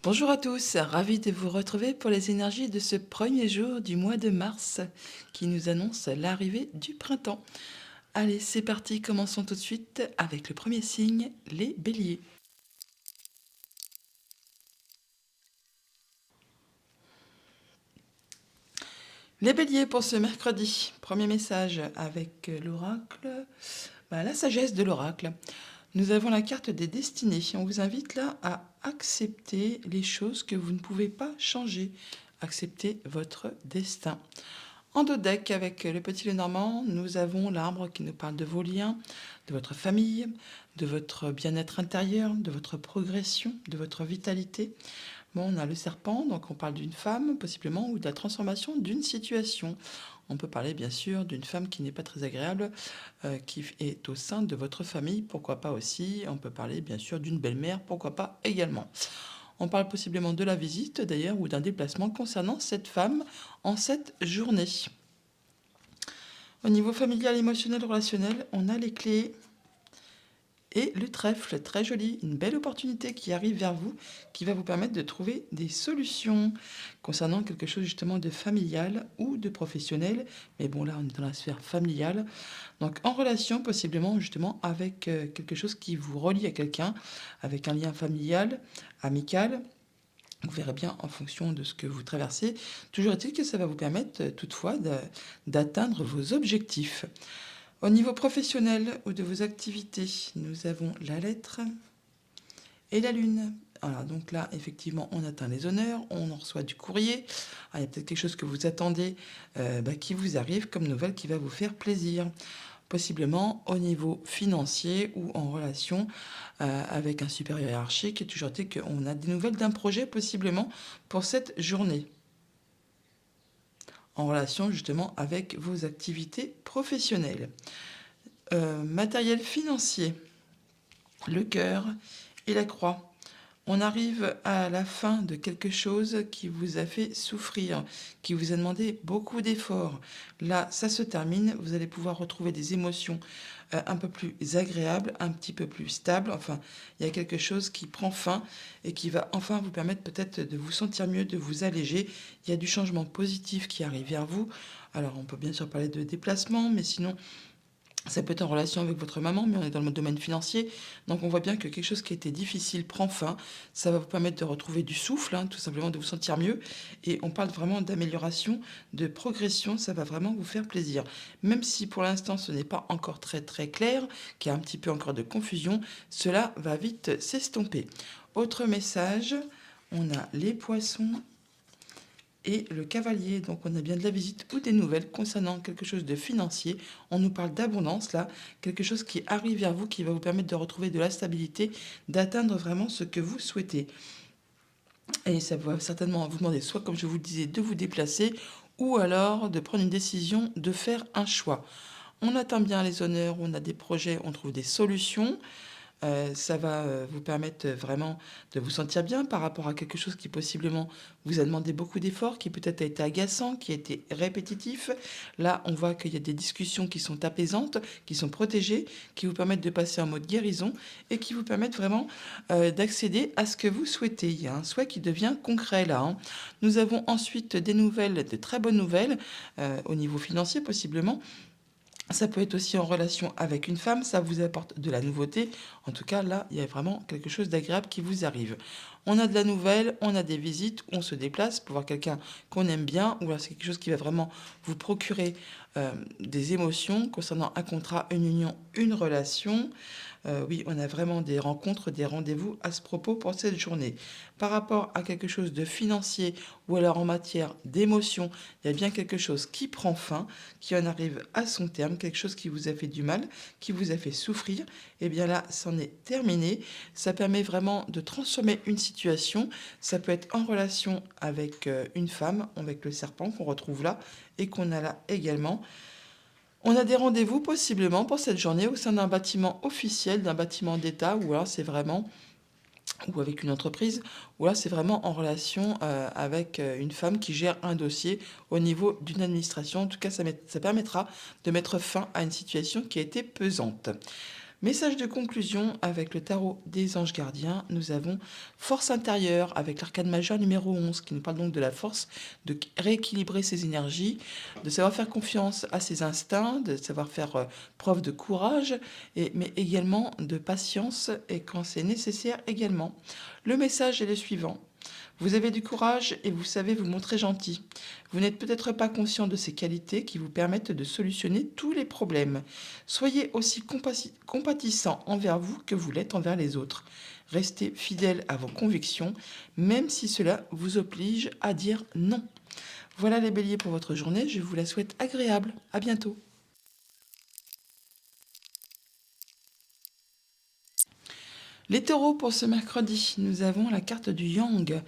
Bonjour à tous, ravi de vous retrouver pour les énergies de ce premier jour du mois de mars qui nous annonce l'arrivée du printemps. Allez, c'est parti, commençons tout de suite avec le premier signe, les béliers. Les béliers pour ce mercredi, premier message avec l'oracle, la sagesse de l'oracle. Nous avons la carte des destinées. On vous invite là à accepter les choses que vous ne pouvez pas changer. Accepter votre destin. En dos deck, avec le petit Lenormand, nous avons l'arbre qui nous parle de vos liens, de votre famille, de votre bien-être intérieur, de votre progression, de votre vitalité. Bon, on a le serpent, donc on parle d'une femme, possiblement, ou de la transformation d'une situation. On peut parler bien sûr d'une femme qui n'est pas très agréable, qui est au sein de votre famille, pourquoi pas aussi. On peut parler bien sûr d'une belle-mère, pourquoi pas également. On parle possiblement de la visite d'ailleurs ou d'un déplacement concernant cette femme en cette journée. Au niveau familial, émotionnel, relationnel, on a les clés et le trèfle, très joli, une belle opportunité qui arrive vers vous, qui va vous permettre de trouver des solutions concernant quelque chose justement de familial ou de professionnel. Mais bon, là, on est dans la sphère familiale. Donc, en relation, possiblement justement avec quelque chose qui vous relie à quelqu'un, avec un lien familial, amical. Vous verrez bien en fonction de ce que vous traversez. Toujours est-il que ça va vous permettre toutefois d'atteindre vos objectifs. Au niveau professionnel ou de vos activités, nous avons la lettre et la lune. Voilà, donc là, effectivement, on atteint les honneurs, on en reçoit du courrier. Il y a peut-être quelque chose que vous attendez qui vous arrive comme nouvelle qui va vous faire plaisir. Possiblement au niveau financier ou en relation avec un supérieur hiérarchique. Et toujours dit qu'on a des nouvelles d'un projet possiblement pour cette journée. En relation justement avec vos activités professionnelles. Matériel financier, le cœur et la croix. On arrive à la fin de quelque chose qui vous a fait souffrir, qui vous a demandé beaucoup d'efforts. Là, ça se termine, vous allez pouvoir retrouver des émotions un peu plus agréables, un petit peu plus stables. Enfin, il y a quelque chose qui prend fin et qui va enfin vous permettre peut-être de vous sentir mieux, de vous alléger. Il y a du changement positif qui arrive vers vous. Alors, on peut bien sûr parler de déplacement, mais sinon, ça peut être en relation avec votre maman, mais on est dans le domaine financier. Donc on voit bien que quelque chose qui était difficile prend fin. Ça va vous permettre de retrouver du souffle, tout simplement de vous sentir mieux. Et on parle vraiment d'amélioration, de progression. Ça va vraiment vous faire plaisir. Même si pour l'instant ce n'est pas encore très très clair, qu'il y a un petit peu encore de confusion, cela va vite s'estomper. Autre message, on a les poissons et le cavalier. Donc on a bien de la visite ou des nouvelles concernant quelque chose de financier. On nous parle d'abondance là, quelque chose qui arrive vers vous, qui va vous permettre de retrouver de la stabilité, d'atteindre vraiment ce que vous souhaitez. Et ça va certainement vous demander soit, comme je vous le disais, de vous déplacer ou alors de prendre une décision, de faire un choix. On atteint bien les honneurs, on a des projets, on trouve des solutions. Ça va vous permettre vraiment de vous sentir bien par rapport à quelque chose qui possiblement vous a demandé beaucoup d'efforts, qui peut-être a été agaçant, qui a été répétitif. Là, on voit qu'il y a des discussions qui sont apaisantes, qui sont protégées, qui vous permettent de passer en mode guérison et qui vous permettent vraiment d'accéder à ce que vous souhaitez. Il y a un souhait qui devient concret là. Nous avons ensuite des nouvelles, de très bonnes nouvelles, au niveau financier possiblement. Ça peut être aussi en relation avec une femme, ça vous apporte de la nouveauté. En tout cas, là, il y a vraiment quelque chose d'agréable qui vous arrive. On a de la nouvelle, on a des visites, on se déplace pour voir quelqu'un qu'on aime bien, ou alors c'est quelque chose qui va vraiment vous procurer des émotions concernant un contrat, une union, une relation. Oui, on a vraiment des rencontres, des rendez-vous à ce propos pour cette journée. Par rapport à quelque chose de financier ou alors en matière d'émotion, il y a bien quelque chose qui prend fin, qui en arrive à son terme, quelque chose qui vous a fait du mal, qui vous a fait souffrir. Et bien là, c'en est terminé. Ça permet vraiment de transformer une situation. Ça peut être en relation avec une femme, avec le serpent qu'on retrouve là et qu'on a là également. On a des rendez-vous possiblement pour cette journée au sein d'un bâtiment officiel, d'un bâtiment d'État, ou alors c'est vraiment, ou avec une entreprise, ou là c'est vraiment en relation avec une femme qui gère un dossier au niveau d'une administration. En tout cas, ça permettra de mettre fin à une situation qui a été pesante. Message de conclusion avec le tarot des anges gardiens, nous avons force intérieure avec l'arcane majeur numéro 11 qui nous parle donc de la force de rééquilibrer ses énergies, de savoir faire confiance à ses instincts, de savoir faire preuve de courage, mais également de patience et quand c'est nécessaire également. Le message est le suivant. Vous avez du courage et vous savez vous montrer gentil. Vous n'êtes peut-être pas conscient de ces qualités qui vous permettent de solutionner tous les problèmes. Soyez aussi compatissant envers vous que vous l'êtes envers les autres. Restez fidèle à vos convictions, même si cela vous oblige à dire non. Voilà les béliers pour votre journée, je vous la souhaite agréable. À bientôt. Les taureaux pour ce mercredi, nous avons la carte du Yang.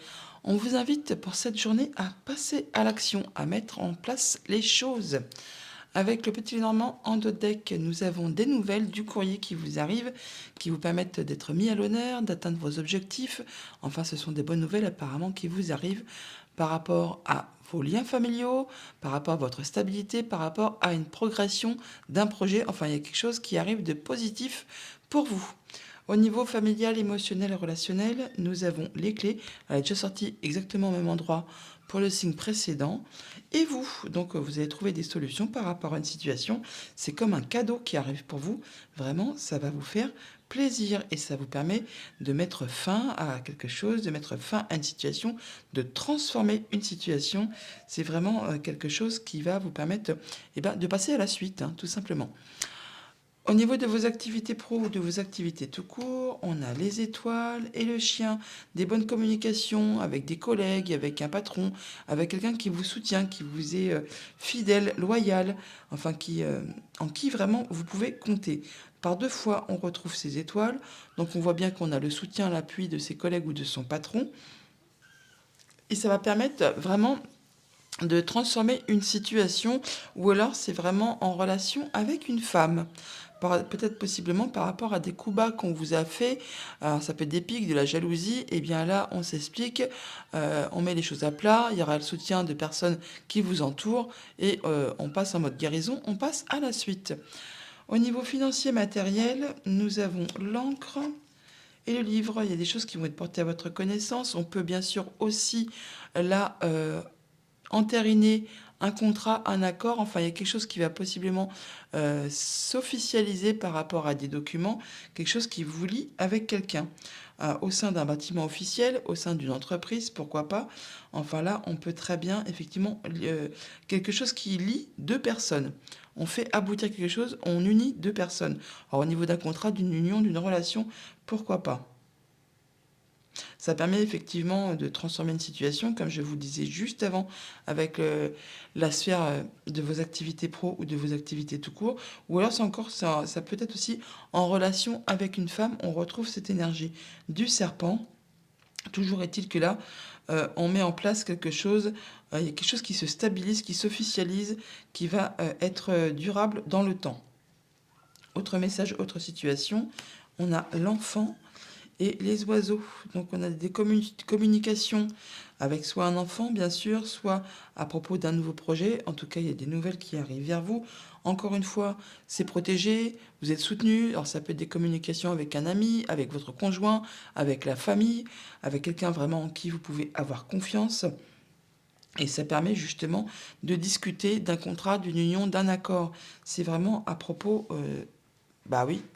On vous invite pour cette journée à passer à l'action, à mettre en place les choses. Avec le petit Normand en dos de deck, nous avons des nouvelles du courrier qui vous arrive, qui vous permettent d'être mis à l'honneur, d'atteindre vos objectifs. Enfin, ce sont des bonnes nouvelles apparemment qui vous arrivent par rapport à vos liens familiaux, par rapport à votre stabilité, par rapport à une progression d'un projet. Enfin, il y a quelque chose qui arrive de positif pour vous. Au niveau familial, émotionnel et relationnel, nous avons les clés. Elle est déjà sortie exactement au même endroit pour le signe précédent. Et vous, donc vous allez trouver des solutions par rapport à une situation. C'est comme un cadeau qui arrive pour vous. Vraiment, ça va vous faire plaisir et ça vous permet de mettre fin à quelque chose, de mettre fin à une situation, de transformer une situation. C'est vraiment quelque chose qui va vous permettre de passer à la suite, tout simplement. Au niveau de vos activités pro ou de vos activités tout court, on a les étoiles et le chien, des bonnes communications avec des collègues, avec un patron, avec quelqu'un qui vous soutient, qui vous est fidèle, loyal, enfin en qui vraiment vous pouvez compter. Par 2 fois, on retrouve ces étoiles, donc on voit bien qu'on a le soutien, l'appui de ses collègues ou de son patron, et ça va permettre vraiment de transformer une situation, ou alors c'est vraiment en relation avec une femme. Peut-être possiblement par rapport à des coups bas qu'on vous a fait, alors ça peut être des pics, de la jalousie, et bien là on s'explique, on met les choses à plat, il y aura le soutien de personnes qui vous entourent, et on passe en mode guérison, on passe à la suite. Au niveau financier matériel, nous avons l'encre et le livre, il y a des choses qui vont être portées à votre connaissance, on peut bien sûr aussi là entériner un contrat, un accord, enfin il y a quelque chose qui va possiblement s'officialiser par rapport à des documents, quelque chose qui vous lie avec quelqu'un, au sein d'un bâtiment officiel, au sein d'une entreprise, pourquoi pas. Enfin là, on peut très bien, effectivement, quelque chose qui lie 2 personnes. On fait aboutir quelque chose, on unit 2 personnes. Alors au niveau d'un contrat, d'une union, d'une relation, pourquoi pas. Ça permet effectivement de transformer une situation, comme je vous le disais juste avant, avec la sphère de vos activités pro ou de vos activités tout court. Ou alors, ça peut être aussi en relation avec une femme, on retrouve cette énergie du serpent. Toujours est-il que là, on met en place quelque chose, il y a quelque chose qui se stabilise, qui s'officialise, qui va être durable dans le temps. Autre message, autre situation, on a l'enfant et les oiseaux. Donc on a des communications avec soit un enfant, bien sûr, soit à propos d'un nouveau projet. En tout cas, il y a des nouvelles qui arrivent vers vous. Encore une fois, c'est protégé, vous êtes soutenu. Alors ça peut être des communications avec un ami, avec votre conjoint, avec la famille, avec quelqu'un vraiment en qui vous pouvez avoir confiance. Et ça permet justement de discuter d'un contrat, d'une union, d'un accord. C'est vraiment à propos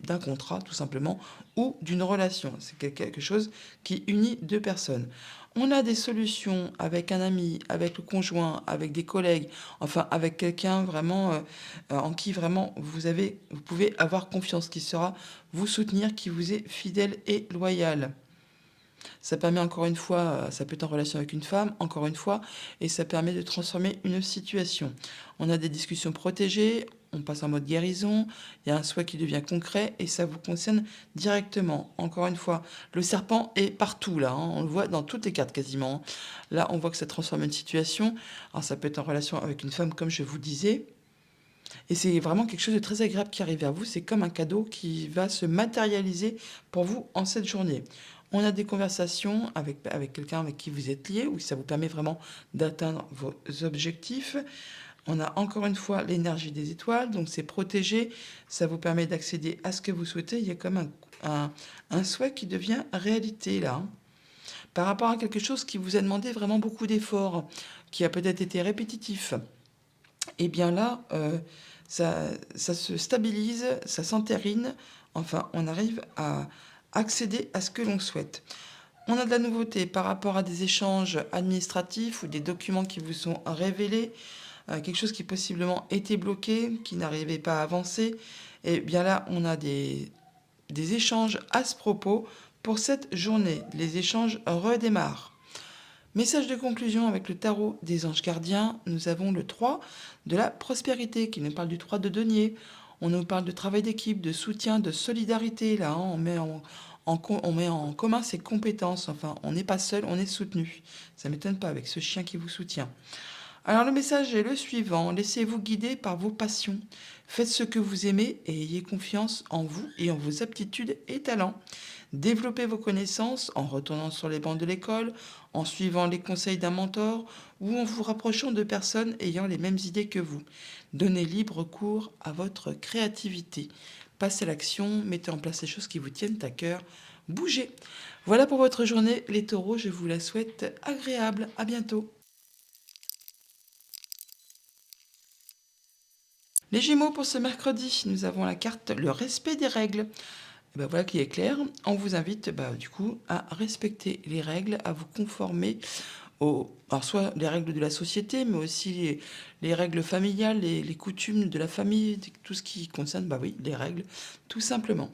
d'un contrat tout simplement, ou d'une relation. C'est quelque chose qui unit 2 personnes. On a des solutions avec un ami, avec le conjoint, avec des collègues, enfin avec quelqu'un vraiment en qui vraiment vous pouvez avoir confiance, qui sera vous soutenir, qui vous est fidèle et loyal. Ça permet encore une fois, ça peut être en relation avec une femme, encore une fois, et ça permet de transformer une situation. On a des discussions protégées, on passe en mode guérison, il y a un souhait qui devient concret et ça vous concerne directement. Encore une fois, le serpent est partout là, on le voit dans toutes les cartes quasiment. Là, on voit que ça transforme une situation. Alors ça peut être en relation avec une femme, comme je vous disais. Et c'est vraiment quelque chose de très agréable qui arrive vers vous. C'est comme un cadeau qui va se matérialiser pour vous en cette journée. On a des conversations avec quelqu'un avec qui vous êtes lié, où ça vous permet vraiment d'atteindre vos objectifs. On a encore une fois l'énergie des étoiles, donc c'est protégé, ça vous permet d'accéder à ce que vous souhaitez. Il y a comme un souhait qui devient réalité là, hein. Par rapport à quelque chose qui vous a demandé vraiment beaucoup d'efforts, qui a peut-être été répétitif, et bien là, ça se stabilise, ça s'entérine, enfin, on arrive à accéder à ce que l'on souhaite. On a de la nouveauté par rapport à des échanges administratifs ou des documents qui vous sont révélés, quelque chose qui possiblement était bloqué, qui n'arrivait pas à avancer. Et bien là, on a des échanges à ce propos pour cette journée. Les échanges redémarrent. Message de conclusion avec le tarot des anges gardiens. Nous avons le 3 de la prospérité qui nous parle du 3 de denier. On nous parle de travail d'équipe, de soutien, de solidarité. Là, hein, on met en commun ses compétences. Enfin, on n'est pas seul, on est soutenu. Ça ne m'étonne pas avec ce chien qui vous soutient. Alors le message est le suivant. Laissez-vous guider par vos passions. Faites ce que vous aimez et ayez confiance en vous et en vos aptitudes et talents. Développez vos connaissances en retournant sur les bancs de l'école, en suivant les conseils d'un mentor ou en vous rapprochant de personnes ayant les mêmes idées que vous. Donnez libre cours à votre créativité. Passez à l'action, mettez en place les choses qui vous tiennent à cœur. Bougez. Voilà pour votre journée, les taureaux. Je vous la souhaite agréable. À bientôt. Les Gémeaux, pour ce mercredi, nous avons la carte le respect des règles. Et ben voilà qui est clair. On vous invite du coup à respecter les règles, à vous conformer alors soit les règles de la société, mais aussi les règles familiales, les coutumes de la famille, tout ce qui concerne oui, les règles, tout simplement.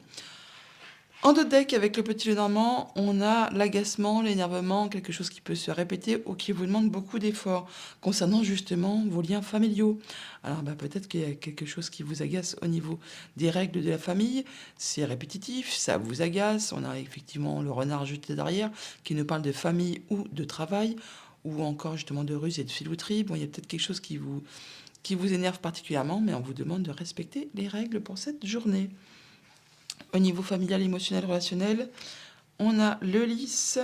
En deux decks, avec le petit Lenormand, on a l'agacement, l'énervement, quelque chose qui peut se répéter ou qui vous demande beaucoup d'efforts concernant justement vos liens familiaux. Alors peut-être qu'il y a quelque chose qui vous agace au niveau des règles de la famille, c'est répétitif, ça vous agace. On a effectivement le renard jeté derrière qui nous parle de famille ou de travail, ou encore justement de ruse et de filouterie. Bon, il y a peut-être quelque chose qui vous énerve particulièrement, mais on vous demande de respecter les règles pour cette journée. Au niveau familial, émotionnel, relationnel, on a le lys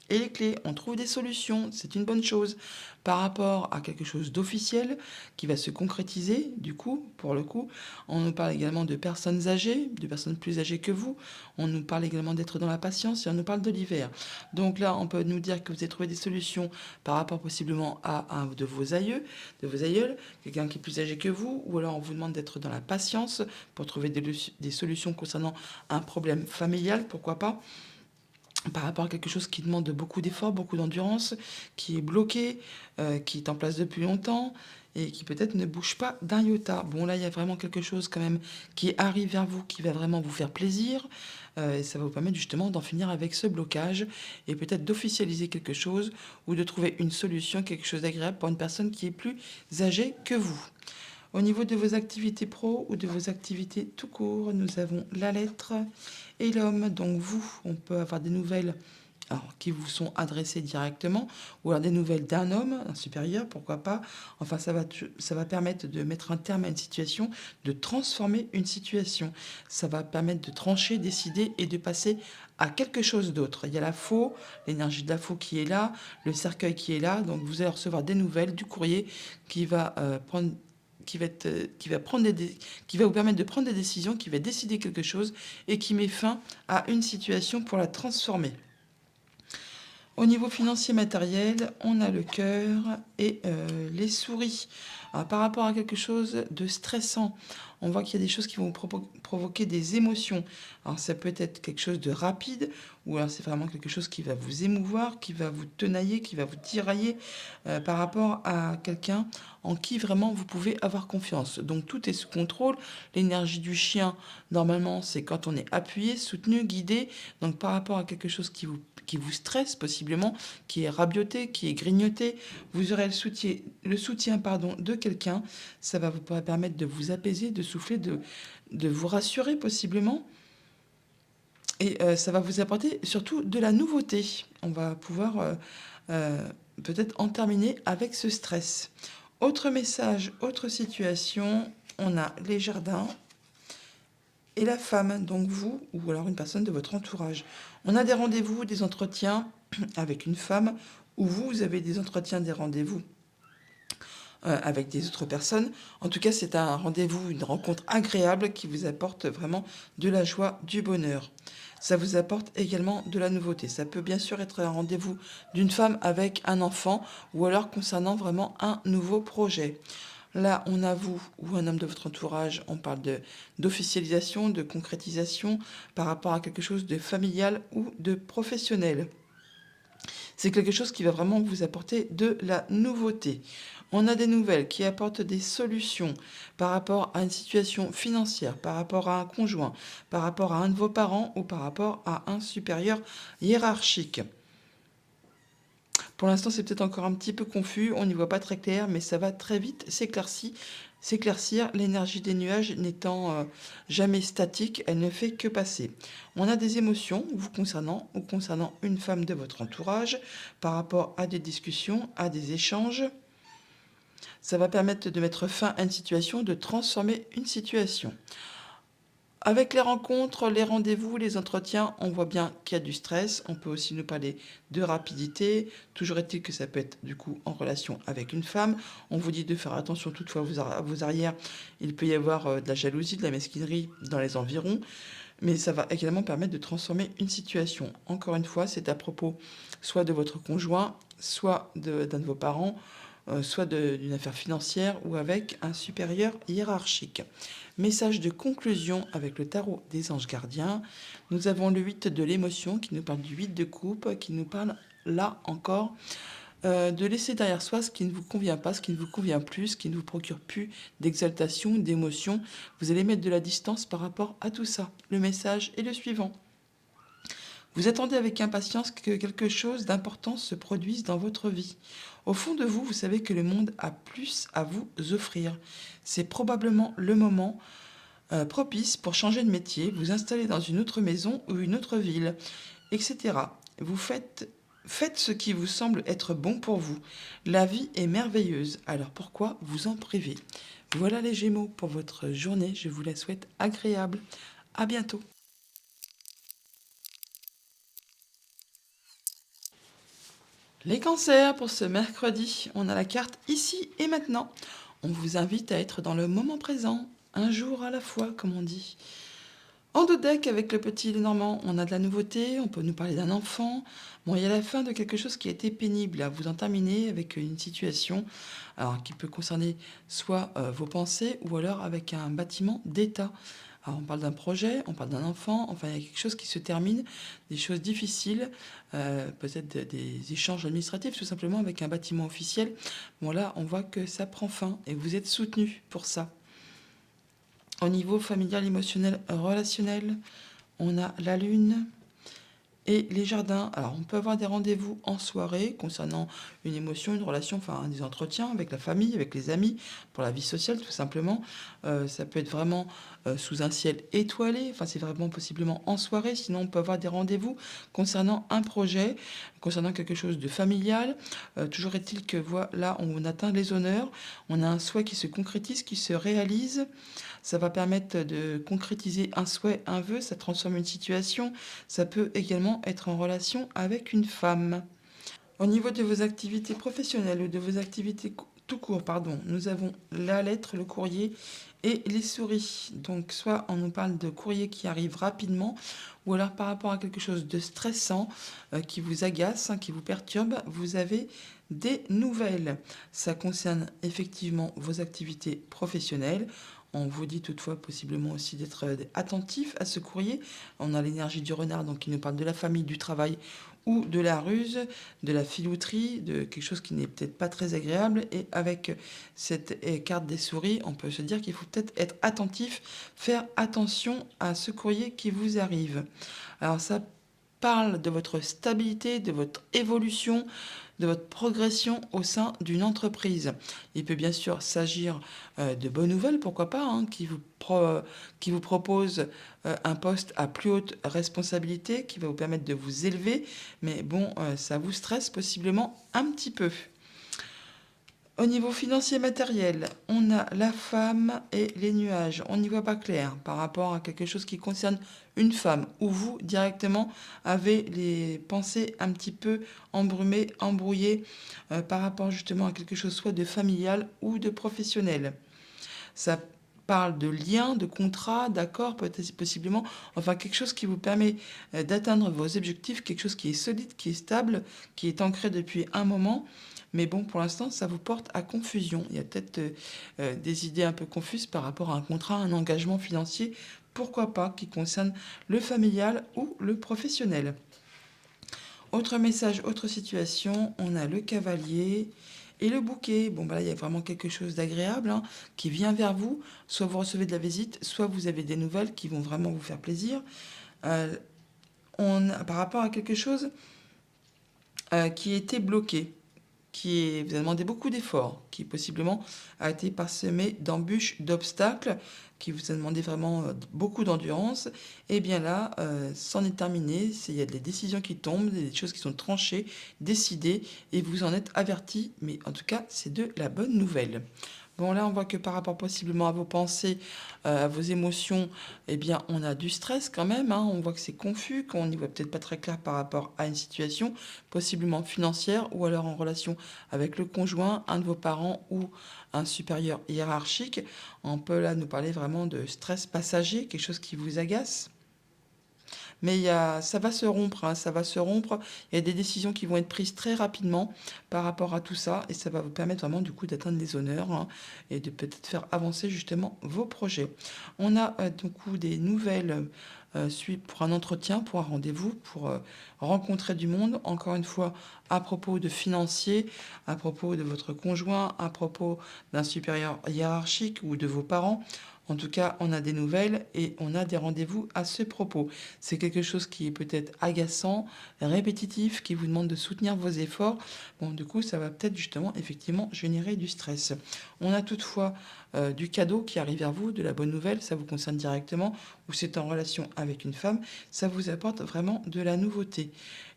et les clés. On trouve des solutions, c'est une bonne chose. Par rapport à quelque chose d'officiel qui va se concrétiser, du coup, pour le coup, on nous parle également de personnes âgées, de personnes plus âgées que vous. On nous parle également d'être dans la patience et on nous parle de l'hiver. Donc là, on peut nous dire que vous avez trouvé des solutions par rapport possiblement à un de vos aïeuls, quelqu'un qui est plus âgé que vous, ou alors on vous demande d'être dans la patience pour trouver des solutions concernant un problème familial, pourquoi pas, par rapport à quelque chose qui demande beaucoup d'efforts, beaucoup d'endurance, qui est bloqué, qui est en place depuis longtemps et qui peut-être ne bouge pas d'un iota. Bon, là, il y a vraiment quelque chose quand même qui arrive vers vous, qui va vraiment vous faire plaisir. Et ça va vous permettre justement d'en finir avec ce blocage et peut-être d'officialiser quelque chose ou de trouver une solution, quelque chose d'agréable pour une personne qui est plus âgée que vous. Au niveau de vos activités pro ou de vos activités tout court, nous avons la lettre et l'homme. Donc vous, on peut avoir des nouvelles qui vous sont adressées directement, ou alors des nouvelles d'un homme, un supérieur, pourquoi pas. Enfin, ça va permettre de mettre un terme à une situation, de transformer une situation. Ça va permettre de trancher, décider et de passer à quelque chose d'autre. Il y a la faux, l'énergie de la faux qui est là, le cercueil qui est là. Donc vous allez recevoir des nouvelles, du courrier qui va prendre qui va vous permettre de prendre des décisions, qui va décider quelque chose et qui met fin à une situation pour la transformer. Au niveau financier matériel, on a le cœur et les souris. Alors, par rapport à quelque chose de stressant, on voit qu'il y a des choses qui vont provoquer des émotions. Alors ça peut être quelque chose de rapide, ou alors c'est vraiment quelque chose qui va vous émouvoir, qui va vous tenailler, qui va vous tirailler par rapport à quelqu'un en qui vraiment vous pouvez avoir confiance. Donc tout est sous contrôle. L'énergie du chien, normalement, c'est quand on est appuyé, soutenu, guidé. Donc par rapport à quelque chose qui vous stresse possiblement, qui est rabioté, qui est grignoté, vous aurez le soutien de quelqu'un. Ça va vous permettre de vous apaiser, de souffler, de vous rassurer possiblement. Et ça va vous apporter surtout de la nouveauté. On va pouvoir peut-être en terminer avec ce stress. Autre message, autre situation, on a les jardins et la femme, donc vous ou alors une personne de votre entourage. On a des rendez-vous, des entretiens avec une femme, ou vous avez des entretiens, des rendez-vous avec des autres personnes. En tout cas, c'est un rendez-vous, une rencontre agréable qui vous apporte vraiment de la joie, du bonheur. Ça vous apporte également de la nouveauté. Ça peut bien sûr être un rendez-vous d'une femme avec un enfant ou alors concernant vraiment un nouveau projet. Là, on a vous ou un homme de votre entourage, on parle d'officialisation, de concrétisation par rapport à quelque chose de familial ou de professionnel. C'est quelque chose qui va vraiment vous apporter de la nouveauté. On a des nouvelles qui apportent des solutions par rapport à une situation financière, par rapport à un conjoint, par rapport à un de vos parents ou par rapport à un supérieur hiérarchique. Pour l'instant, c'est peut-être encore un petit peu confus, on n'y voit pas très clair, mais ça va très vite s'éclaircir. L'énergie des nuages n'étant jamais statique, elle ne fait que passer. On a des émotions vous concernant ou concernant une femme de votre entourage par rapport à des discussions, à des échanges. Ça va permettre de mettre fin à une situation, de transformer une situation. Avec les rencontres, les rendez-vous, les entretiens, on voit bien qu'il y a du stress. On peut aussi nous parler de rapidité. Toujours est-il que ça peut être du coup en relation avec une femme. On vous dit de faire attention toutefois à vos arrières. Il peut y avoir de la jalousie, de la mesquinerie dans les environs. Mais ça va également permettre de transformer une situation. Encore une fois, c'est à propos soit de votre conjoint, soit d'un de vos parents, soit d'une affaire financière ou avec un supérieur hiérarchique. Message de conclusion avec le tarot des anges gardiens. Nous avons le 8 de l'émotion qui nous parle du 8 de coupe, qui nous parle là encore de laisser derrière soi ce qui ne vous convient pas, ce qui ne vous convient plus, ce qui ne vous procure plus d'exaltation, d'émotion. Vous allez mettre de la distance par rapport à tout ça. Le message est le suivant. Vous attendez avec impatience que quelque chose d'important se produise dans votre vie. Au fond de vous, vous savez que le monde a plus à vous offrir. C'est probablement le moment propice pour changer de métier, vous installer dans une autre maison ou une autre ville, etc. Vous faites ce qui vous semble être bon pour vous. La vie est merveilleuse, alors pourquoi vous en priver? Voilà les Gémeaux pour votre journée, je vous la souhaite agréable. À bientôt. Les cancers, pour ce mercredi, on a la carte ici et maintenant. On vous invite à être dans le moment présent, un jour à la fois, comme on dit. En dos deck, avec le petit Normand, on a de la nouveauté, on peut nous parler d'un enfant. Bon, il y a la fin de quelque chose qui a été pénible. Là, vous en terminez avec une situation alors, qui peut concerner soit vos pensées ou alors avec un bâtiment d'État. Alors, on parle d'un projet, on parle d'un enfant, enfin, il y a quelque chose qui se termine, des choses difficiles, peut-être des échanges administratifs, tout simplement avec un bâtiment officiel. Bon, là, on voit que ça prend fin et vous êtes soutenu pour ça. Au niveau familial, émotionnel, relationnel, on a la lune et les jardins. Alors, on peut avoir des rendez-vous en soirée concernant une émotion, une relation, enfin des entretiens avec la famille, avec les amis, pour la vie sociale tout simplement. Ça peut être vraiment sous un ciel étoilé, enfin c'est vraiment possiblement en soirée. Sinon, on peut avoir des rendez-vous concernant un projet, concernant quelque chose de familial. Toujours est-il que voilà, on atteint les honneurs, on a un souhait qui se concrétise, qui se réalise. Ça va permettre de concrétiser un souhait, un vœu, ça transforme une situation. Ça peut également être en relation avec une femme. Au niveau de vos activités professionnelles ou de vos activités tout court, pardon, nous avons la lettre, le courrier et les souris. Donc soit on nous parle de courrier qui arrive rapidement ou alors par rapport à quelque chose de stressant qui vous agace, qui vous perturbe, vous avez des nouvelles. Ça concerne effectivement vos activités professionnelles. On vous dit toutefois possiblement aussi d'être attentif à ce courrier. On a l'énergie du renard, donc qui nous parle de la famille, du travail ou de la ruse, de la filouterie, de quelque chose qui n'est peut-être pas très agréable. Et avec cette carte des souris, on peut se dire qu'il faut peut-être être attentif, faire attention à ce courrier qui vous arrive. Alors ça parle de votre stabilité, de votre évolution, de votre progression au sein d'une entreprise. Il peut bien sûr s'agir de bonnes nouvelles, pourquoi pas, hein, qui vous propose un poste à plus haute responsabilité, qui va vous permettre de vous élever, mais bon, ça vous stresse possiblement un petit peu. Au niveau financier matériel, on a la femme et les nuages. On n'y voit pas clair par rapport à quelque chose qui concerne une femme, où vous, directement, avez les pensées un petit peu embrumées, embrouillées par rapport justement à quelque chose soit de familial ou de professionnel. Ça parle de liens, de contrats, d'accords, peut-être possiblement, enfin quelque chose qui vous permet d'atteindre vos objectifs, quelque chose qui est solide, qui est stable, qui est ancré depuis un moment. Mais bon, pour l'instant, ça vous porte à confusion. Il y a peut-être des idées un peu confuses par rapport à un contrat, un engagement financier, pourquoi pas, qui concerne le familial ou le professionnel. Autre message, autre situation, on a le cavalier et le bouquet. Bon, bah là, il y a vraiment quelque chose d'agréable hein, qui vient vers vous. Soit vous recevez de la visite, soit vous avez des nouvelles qui vont vraiment vous faire plaisir. Euh, par rapport à quelque chose qui était bloqué, vous a demandé beaucoup d'efforts, qui possiblement a été parsemé d'embûches, d'obstacles, qui vous a demandé vraiment beaucoup d'endurance, et bien là, c'en est terminé. Il y a des décisions qui tombent, des choses qui sont tranchées, décidées, et vous en êtes averti, mais en tout cas, c'est de la bonne nouvelle. Bon, là, on voit que par rapport possiblement à vos pensées, à vos émotions, eh bien, on a du stress quand même. Hein. On voit que c'est confus, qu'on n'y voit peut-être pas très clair par rapport à une situation, possiblement financière, ou alors en relation avec le conjoint, un de vos parents ou un supérieur hiérarchique. On peut là nous parler vraiment de stress passager, quelque chose qui vous agace. Mais ça va se rompre, hein, ça va se rompre. Il y a des décisions qui vont être prises très rapidement par rapport à tout ça, et ça va vous permettre vraiment du coup d'atteindre les honneurs hein, et de peut-être faire avancer justement vos projets. On a du coup des nouvelles suite pour un entretien, pour un rendez-vous, pour rencontrer du monde. Encore une fois, à propos de financier, à propos de votre conjoint, à propos d'un supérieur hiérarchique ou de vos parents. En tout cas, on a des nouvelles et on a des rendez-vous à ce propos. C'est quelque chose qui est peut-être agaçant, répétitif, qui vous demande de soutenir vos efforts. Bon, du coup, ça va peut-être justement, effectivement, générer du stress. On a toutefois du cadeau qui arrive vers vous, de la bonne nouvelle, ça vous concerne directement, ou c'est en relation avec une femme, ça vous apporte vraiment de la nouveauté.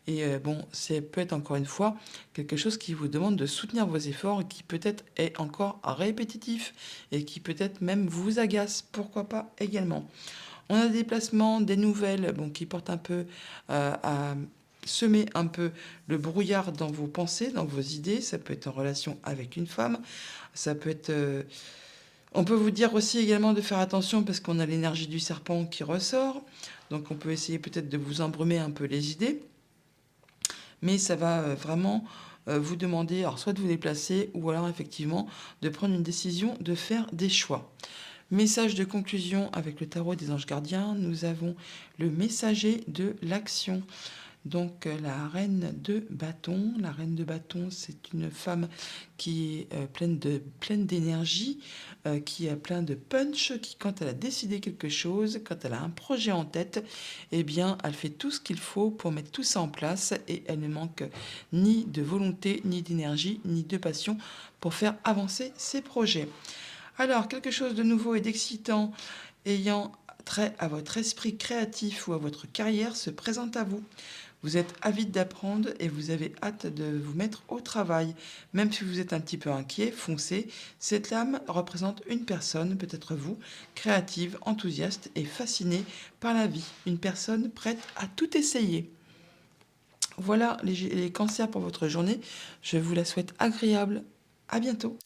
Et bon, c'est peut-être encore une fois quelque chose qui vous demande de soutenir vos efforts et qui peut-être est encore répétitif et qui peut-être même vous agace, pourquoi pas également. On a des placements, des nouvelles bon, qui portent un peu à semer un peu le brouillard dans vos pensées, dans vos idées. Ça peut être en relation avec une femme, ça peut être... On peut vous dire aussi également de faire attention parce qu'on a l'énergie du serpent qui ressort. Donc on peut essayer peut-être de vous embrumer un peu les idées. Mais ça va vraiment vous demander alors soit de vous déplacer ou alors effectivement de prendre une décision, de faire des choix. Message de conclusion avec le tarot des anges gardiens, nous avons le messager de l'action. Donc la reine de bâton. La reine de bâton, c'est une femme qui est pleine d'énergie, qui a plein de punch, qui quand elle a décidé quelque chose, quand elle a un projet en tête, eh bien elle fait tout ce qu'il faut pour mettre tout ça en place et elle ne manque ni de volonté, ni d'énergie, ni de passion pour faire avancer ses projets. Alors, quelque chose de nouveau et d'excitant ayant trait à votre esprit créatif ou à votre carrière se présente à vous. Vous êtes avide d'apprendre et vous avez hâte de vous mettre au travail. Même si vous êtes un petit peu inquiet, foncez. Cette lame représente une personne, peut-être vous, créative, enthousiaste et fascinée par la vie. Une personne prête à tout essayer. Voilà les cancers pour votre journée. Je vous la souhaite agréable. À bientôt.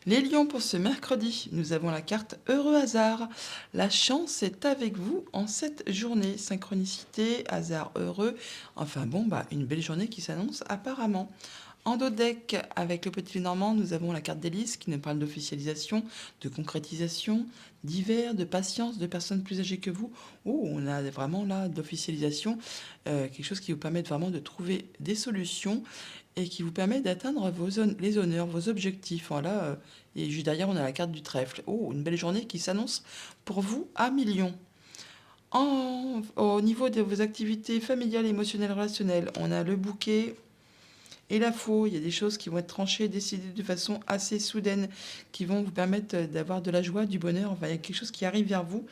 Les lions pour ce mercredi, nous avons la carte Heureux hasard. La chance est avec vous en cette journée. Synchronicité, hasard heureux. Enfin bon, une belle journée qui s'annonce apparemment. En dos deck, avec le petit Normand, nous avons la carte d'hélice qui nous parle d'officialisation, de concrétisation, d'hiver, de patience, de personnes plus âgées que vous. Oh, on a vraiment là d'officialisation, quelque chose qui vous permet vraiment de trouver des solutions et qui vous permet d'atteindre les honneurs, vos objectifs. Voilà, et juste derrière, on a la carte du trèfle. Oh, une belle journée qui s'annonce pour vous à millions. Au niveau de vos activités familiales, émotionnelles, relationnelles, on a le bouquet et la faux. Il y a des choses qui vont être tranchées, décidées de façon assez soudaine, qui vont vous permettre d'avoir de la joie, du bonheur. Enfin, il y a quelque chose qui arrive vers vous,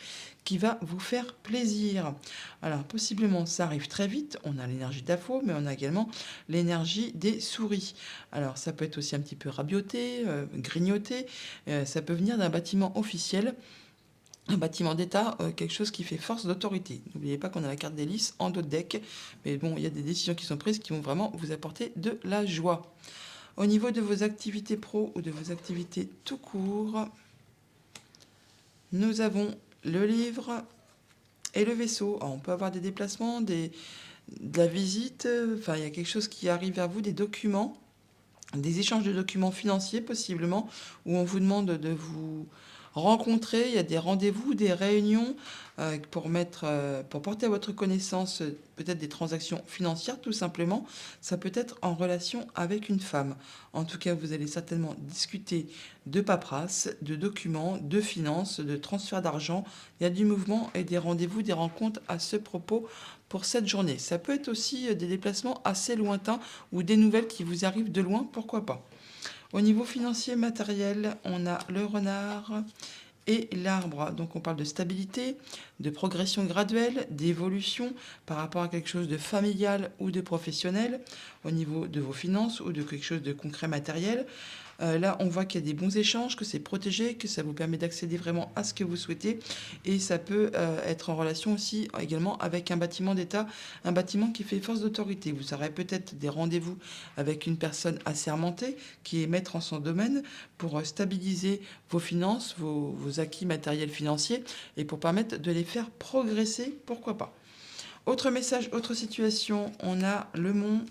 qui va vous faire plaisir. Alors, possiblement, ça arrive très vite. On a l'énergie de la faux, mais on a également l'énergie des souris. Alors, ça peut être aussi un petit peu rabioté, grignoté. Ça peut venir d'un bâtiment officiel. Un bâtiment d'État, quelque chose qui fait force d'autorité. N'oubliez pas qu'on a la carte des lices en dos de deck, mais bon, il y a des décisions qui sont prises qui vont vraiment vous apporter de la joie. Au niveau de vos activités pro ou de vos activités tout court, nous avons le livre et le vaisseau. Alors, on peut avoir des déplacements, de la visite, enfin, il y a quelque chose qui arrive vers vous, des documents, des échanges de documents financiers possiblement, où on vous demande de vous rencontrer, il y a des rendez-vous, des réunions pour porter à votre connaissance peut-être des transactions financières tout simplement. Ça peut être en relation avec une femme. En tout cas, vous allez certainement discuter de paperasse, de documents, de finances, de transfert d'argent. Il y a du mouvement et des rendez-vous, des rencontres à ce propos pour cette journée. Ça peut être aussi des déplacements assez lointains ou des nouvelles qui vous arrivent de loin, pourquoi pas. Au niveau financier matériel, on a le renard et l'arbre. Donc on parle de stabilité, de progression graduelle, d'évolution par rapport à quelque chose de familial ou de professionnel, au niveau de vos finances ou de quelque chose de concret matériel. Là, on voit qu'il y a des bons échanges, que c'est protégé, que ça vous permet d'accéder vraiment à ce que vous souhaitez. Et ça peut être en relation aussi également avec un bâtiment d'État, un bâtiment qui fait force d'autorité. Vous aurez peut-être des rendez-vous avec une personne assermentée qui est maître en son domaine pour stabiliser vos finances, vos acquis matériels financiers et pour permettre de les faire progresser, pourquoi pas. Autre message, autre situation, on a le mont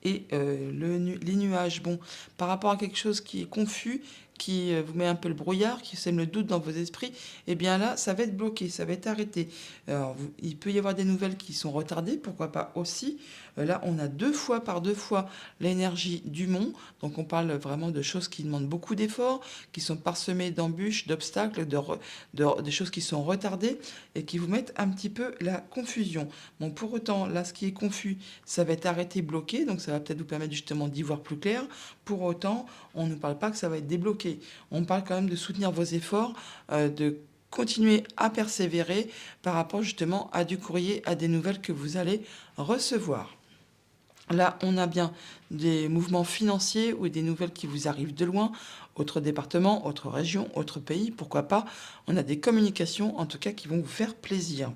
et les nuages. Bon, par rapport à quelque chose qui est confus, qui vous met un peu le brouillard, qui sème le doute dans vos esprits, eh bien là, ça va être bloqué, ça va être arrêté. Alors, il peut y avoir des nouvelles qui sont retardées, pourquoi pas aussi. Là, on a deux fois l'énergie du mont, donc on parle vraiment de choses qui demandent beaucoup d'efforts, qui sont parsemées d'embûches, d'obstacles, de choses qui sont retardées et qui vous mettent un petit peu la confusion. Bon, pour autant, là, ce qui est confus, ça va être arrêté, bloqué, donc ça va peut-être vous permettre justement d'y voir plus clair. Pour autant, on ne parle pas que ça va être débloqué. On parle quand même de soutenir vos efforts, de continuer à persévérer par rapport justement à du courrier, à des nouvelles que vous allez recevoir. Là, on a bien des mouvements financiers ou des nouvelles qui vous arrivent de loin, autre département, autre région, autre pays, pourquoi pas. On a des communications, en tout cas, qui vont vous faire plaisir.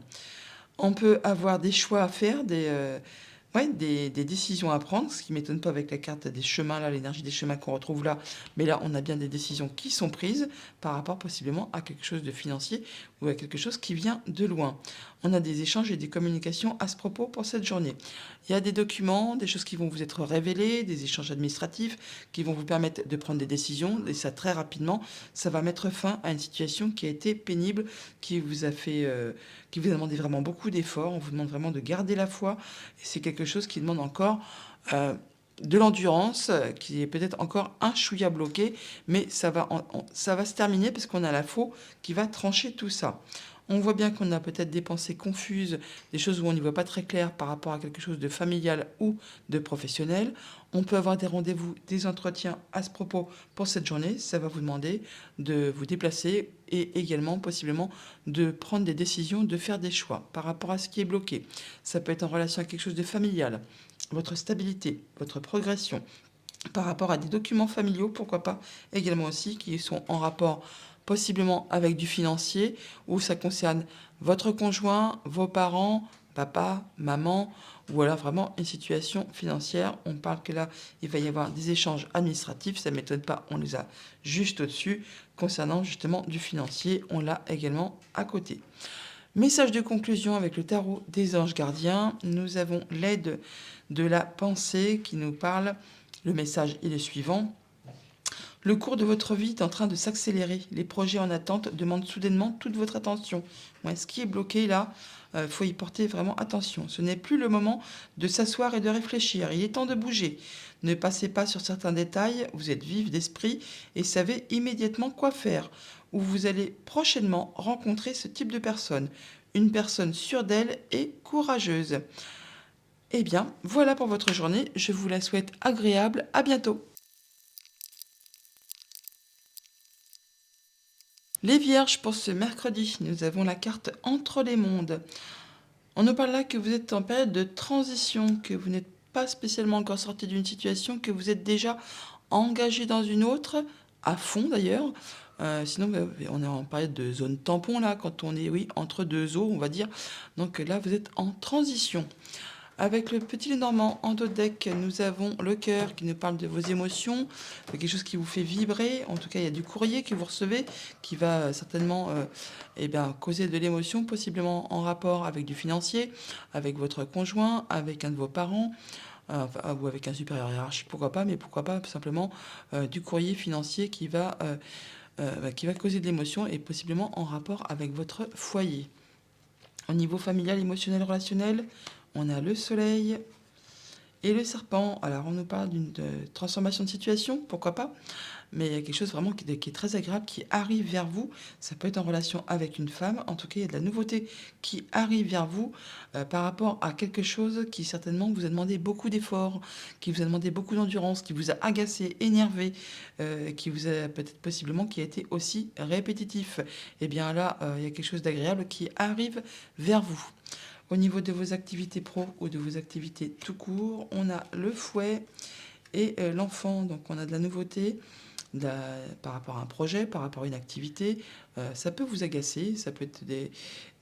On peut avoir des choix à faire, des décisions à prendre, ce qui ne m'étonne pas avec la carte des chemins, là, l'énergie des chemins qu'on retrouve là. Mais là, on a bien des décisions qui sont prises par rapport possiblement à quelque chose de financier ou à quelque chose qui vient de loin. On a des échanges et des communications à ce propos pour cette journée. Il y a des documents, des choses qui vont vous être révélées, des échanges administratifs qui vont vous permettre de prendre des décisions, et ça très rapidement. Ça va mettre fin à une situation qui a été pénible, qui vous a demandé vraiment beaucoup d'efforts. On vous demande vraiment de garder la foi, et c'est quelque chose qui demande encore de l'endurance, qui est peut-être encore un chouïa bloqué, mais ça va se terminer parce qu'on a la faux qui va trancher tout ça. On voit bien qu'on a peut-être des pensées confuses, des choses où on n'y voit pas très clair par rapport à quelque chose de familial ou de professionnel. On peut avoir des rendez-vous, des entretiens à ce propos pour cette journée. Ça va vous demander de vous déplacer et également possiblement de prendre des décisions, de faire des choix par rapport à ce qui est bloqué. Ça peut être en relation avec quelque chose de familial, votre stabilité, votre progression, par rapport à des documents familiaux, pourquoi pas, également aussi, qui sont en rapport possiblement avec du financier, où ça concerne votre conjoint, vos parents, papa, maman, ou alors vraiment une situation financière. On parle que là, il va y avoir des échanges administratifs, ça ne m'étonne pas, on les a juste au-dessus. Concernant justement du financier, on l'a également à côté. Message de conclusion avec le tarot des anges gardiens. Nous avons l'aide de la pensée qui nous parle. Le message est le suivant. Le cours de votre vie est en train de s'accélérer. Les projets en attente demandent soudainement toute votre attention. Ouais, ce qui est bloqué là, faut y porter vraiment attention. Ce n'est plus le moment de s'asseoir et de réfléchir. Il est temps de bouger. Ne passez pas sur certains détails. Vous êtes vif d'esprit et savez immédiatement quoi faire. Ou vous allez prochainement rencontrer ce type de personne. Une personne sûre d'elle et courageuse. Eh bien, voilà pour votre journée. Je vous la souhaite agréable. À bientôt. Les Vierges, pour ce mercredi, nous avons la carte Entre les mondes. On nous parle là que vous êtes en période de transition, que vous n'êtes pas spécialement encore sorti d'une situation, que vous êtes déjà engagé dans une autre, à fond d'ailleurs. Sinon, on est en période de zone tampon là, quand on est, oui, entre deux eaux, on va dire. Donc là, vous êtes en transition. Avec le petit Lenormand en dos de deck, nous avons le cœur qui nous parle de vos émotions, de quelque chose qui vous fait vibrer. En tout cas, il y a du courrier que vous recevez qui va certainement causer de l'émotion, possiblement en rapport avec du financier, avec votre conjoint, avec un de vos parents. Ou avec un supérieur hiérarchique, pourquoi pas, mais pourquoi pas simplement du courrier financier qui va causer de l'émotion et possiblement en rapport avec votre foyer. Au niveau familial, émotionnel, relationnel, on a le soleil et le serpent. Alors, on nous parle d'une transformation de situation, pourquoi pas, mais il y a quelque chose vraiment qui est très agréable qui arrive vers vous. Ça peut être en relation avec une femme. En tout cas, il y a de la nouveauté qui arrive vers vous par rapport à quelque chose qui certainement vous a demandé beaucoup d'efforts, qui vous a demandé beaucoup d'endurance, qui vous a agacé, énervé, qui vous a peut-être possiblement qui a été aussi répétitif. Et bien là, il y a quelque chose d'agréable qui arrive vers vous. Au niveau de vos activités pro ou de vos activités tout court, on a le fouet et l'enfant. Donc on a de la nouveauté par rapport à un projet, par rapport à une activité. Ça peut vous agacer, ça peut être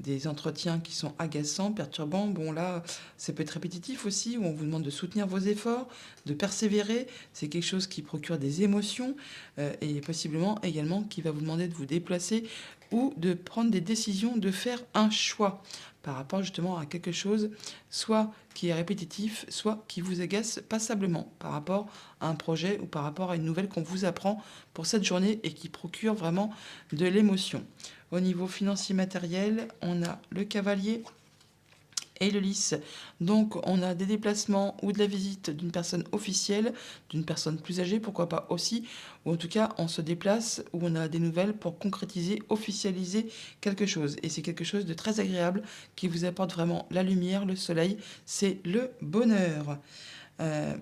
des entretiens qui sont agaçants, perturbants. Bon là, ça peut être répétitif aussi, où on vous demande de soutenir vos efforts, de persévérer. C'est quelque chose qui procure des émotions et possiblement également qui va vous demander de vous déplacer ou de prendre des décisions, de faire un choix par rapport justement à quelque chose, soit qui est répétitif, soit qui vous agace passablement par rapport à un projet ou par rapport à une nouvelle qu'on vous apprend pour cette journée et qui procure vraiment de l'émotion. Au niveau financier matériel, on a le cavalier et le lys. Donc on a des déplacements ou de la visite d'une personne officielle, d'une personne plus âgée, pourquoi pas aussi, ou en tout cas on se déplace ou on a des nouvelles pour concrétiser, officialiser quelque chose. Et c'est quelque chose de très agréable qui vous apporte vraiment la lumière, le soleil, c'est le bonheur. Euh,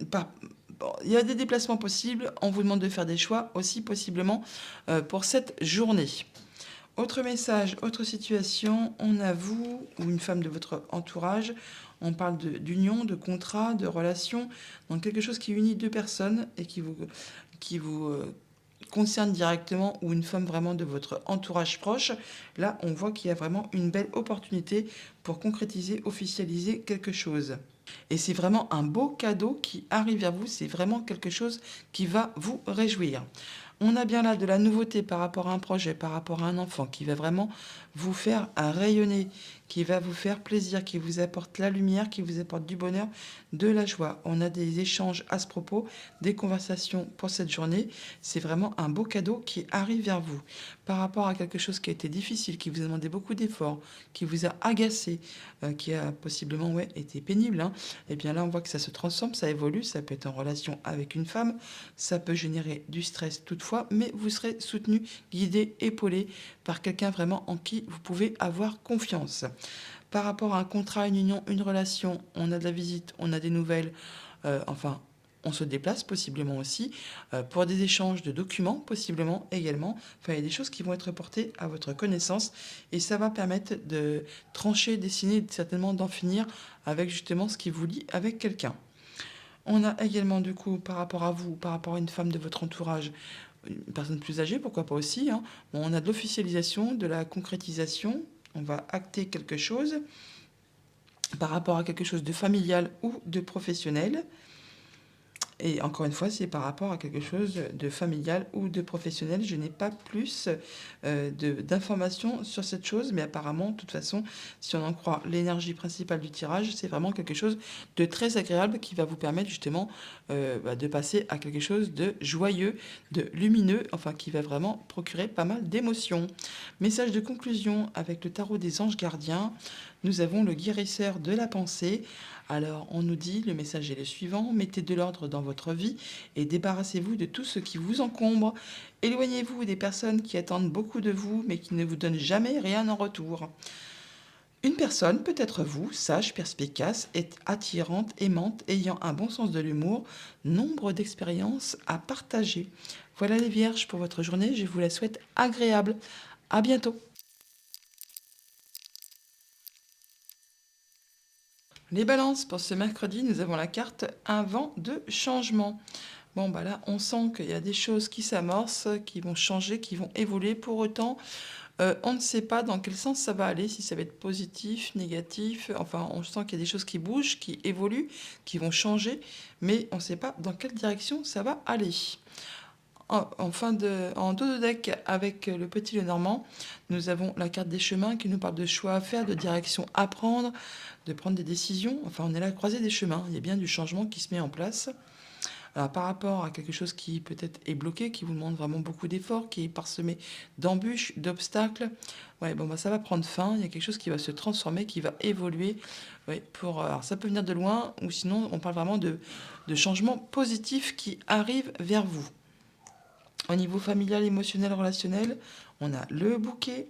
bon, il y a des déplacements possibles, on vous demande de faire des choix aussi possiblement pour cette journée. Autre message, autre situation, on a vous ou une femme de votre entourage, on parle d'union, de contrat, de relation, donc quelque chose qui unit deux personnes et qui vous concerne directement ou une femme vraiment de votre entourage proche. Là, on voit qu'il y a vraiment une belle opportunité pour concrétiser, officialiser quelque chose. Et c'est vraiment un beau cadeau qui arrive vers vous, c'est vraiment quelque chose qui va vous réjouir. On a bien là de la nouveauté par rapport à un projet, par rapport à un enfant qui va vraiment vous faire rayonner, qui va vous faire plaisir, qui vous apporte la lumière, qui vous apporte du bonheur, de la joie. On a des échanges à ce propos, des conversations pour cette journée. C'est vraiment un beau cadeau qui arrive vers vous. Par rapport à quelque chose qui a été difficile, qui vous a demandé beaucoup d'efforts, qui vous a agacé, qui a possiblement été pénible, hein, et bien là on voit que ça se transforme, ça évolue, ça peut être en relation avec une femme, ça peut générer du stress toutefois, mais vous serez soutenu, guidé, épaulé par quelqu'un vraiment en qui vous pouvez avoir confiance. Par rapport à un contrat, une union, une relation, on a de la visite, on a des nouvelles, enfin, on se déplace possiblement aussi pour des échanges de documents, possiblement également. Enfin, il y a des choses qui vont être portées à votre connaissance et ça va permettre de trancher, dessiner, certainement d'en finir avec justement ce qui vous lie avec quelqu'un. On a également du coup par rapport à vous, par rapport à une femme de votre entourage, une personne plus âgée, pourquoi pas aussi, hein. Bon, on a de l'officialisation, de la concrétisation, on va acter quelque chose par rapport à quelque chose de familial ou de professionnel. Et encore une fois, c'est par rapport à quelque chose de familial ou de professionnel. Je n'ai pas plus d'informations sur cette chose, mais apparemment, de toute façon, si on en croit l'énergie principale du tirage, c'est vraiment quelque chose de très agréable qui va vous permettre justement de passer à quelque chose de joyeux, de lumineux, enfin qui va vraiment procurer pas mal d'émotions. Message de conclusion avec le tarot des anges gardiens. Nous avons le guérisseur de la pensée. Alors, on nous dit, le message est le suivant, mettez de l'ordre dans votre vie et débarrassez-vous de tout ce qui vous encombre. Éloignez-vous des personnes qui attendent beaucoup de vous, mais qui ne vous donnent jamais rien en retour. Une personne peut être vous, sage, perspicace, attirante, aimante, ayant un bon sens de l'humour, nombre d'expériences à partager. Voilà les vierges pour votre journée, je vous la souhaite agréable. À bientôt. Les balances, pour ce mercredi, nous avons la carte un vent de changement. Bon, bah là, on sent qu'il y a des choses qui s'amorcent, qui vont changer, qui vont évoluer. Pour autant, on ne sait pas dans quel sens ça va aller, si ça va être positif, négatif. Enfin, on sent qu'il y a des choses qui bougent, qui évoluent, qui vont changer, mais on ne sait pas dans quelle direction ça va aller. En dos de deck avec le petit Lenormand, nous avons la carte des chemins qui nous parle de choix à faire, de direction à prendre, de prendre des décisions. Enfin, on est là à croiser des chemins. Il y a bien du changement qui se met en place. Alors, par rapport à quelque chose qui peut-être est bloqué, qui vous demande vraiment beaucoup d'efforts, qui est parsemé d'embûches, d'obstacles, ouais, bon, bah, ça va prendre fin. Il y a quelque chose qui va se transformer, qui va évoluer. Ouais, alors, ça peut venir de loin, ou sinon, on parle vraiment de changements positifs qui arrivent vers vous. Au niveau familial, émotionnel, relationnel, on a le bouquet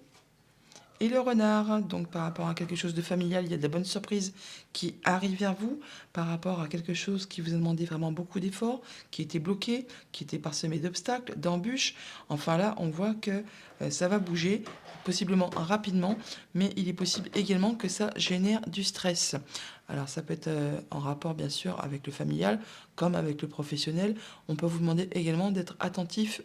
et le renard. Donc par rapport à quelque chose de familial, il y a de la bonne surprise qui arrive vers vous. Par rapport à quelque chose qui vous a demandé vraiment beaucoup d'efforts, qui était bloqué, qui était parsemé d'obstacles, d'embûches. Enfin là, on voit que ça va bouger, possiblement rapidement, mais il est possible également que ça génère du stress. Alors ça peut être en rapport bien sûr avec le familial comme avec le professionnel. On peut vous demander également d'être attentif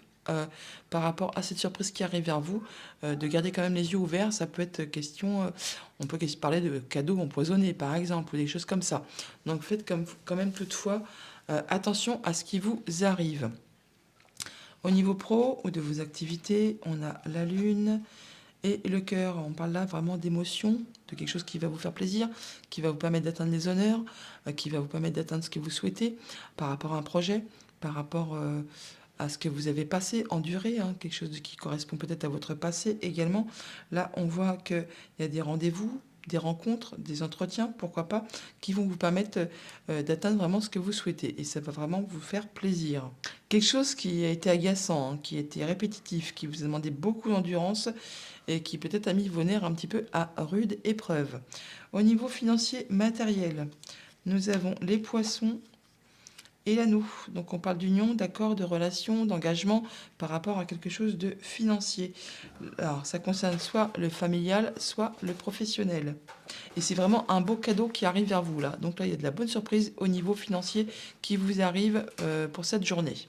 par rapport à cette surprise qui arrive vers vous, de garder quand même les yeux ouverts. Ça peut être question, on peut parler de cadeaux empoisonnés par exemple, ou des choses comme ça. Donc faites quand même toutefois attention à ce qui vous arrive. Au niveau pro ou de vos activités, on a la lune et le cœur. On parle là vraiment d'émotion, de quelque chose qui va vous faire plaisir, qui va vous permettre d'atteindre les honneurs, qui va vous permettre d'atteindre ce que vous souhaitez par rapport à un projet, par rapport à ce que vous avez passé, enduré, hein, quelque chose qui correspond peut-être à votre passé également. Là, on voit qu'il y a des rendez-vous, des rencontres, des entretiens, pourquoi pas, qui vont vous permettre d'atteindre vraiment ce que vous souhaitez. Et ça va vraiment vous faire plaisir. Quelque chose qui a été agaçant, hein, qui a été répétitif, qui vous a demandé beaucoup d'endurance et qui peut-être a mis vos nerfs un petit peu à rude épreuve. Au niveau financier matériel, nous avons les poissons et l'anneau. Donc on parle d'union, d'accord, de relation, d'engagement par rapport à quelque chose de financier. Alors ça concerne soit le familial, soit le professionnel. Et c'est vraiment un beau cadeau qui arrive vers vous là. Donc là, il y a de la bonne surprise au niveau financier qui vous arrive pour cette journée.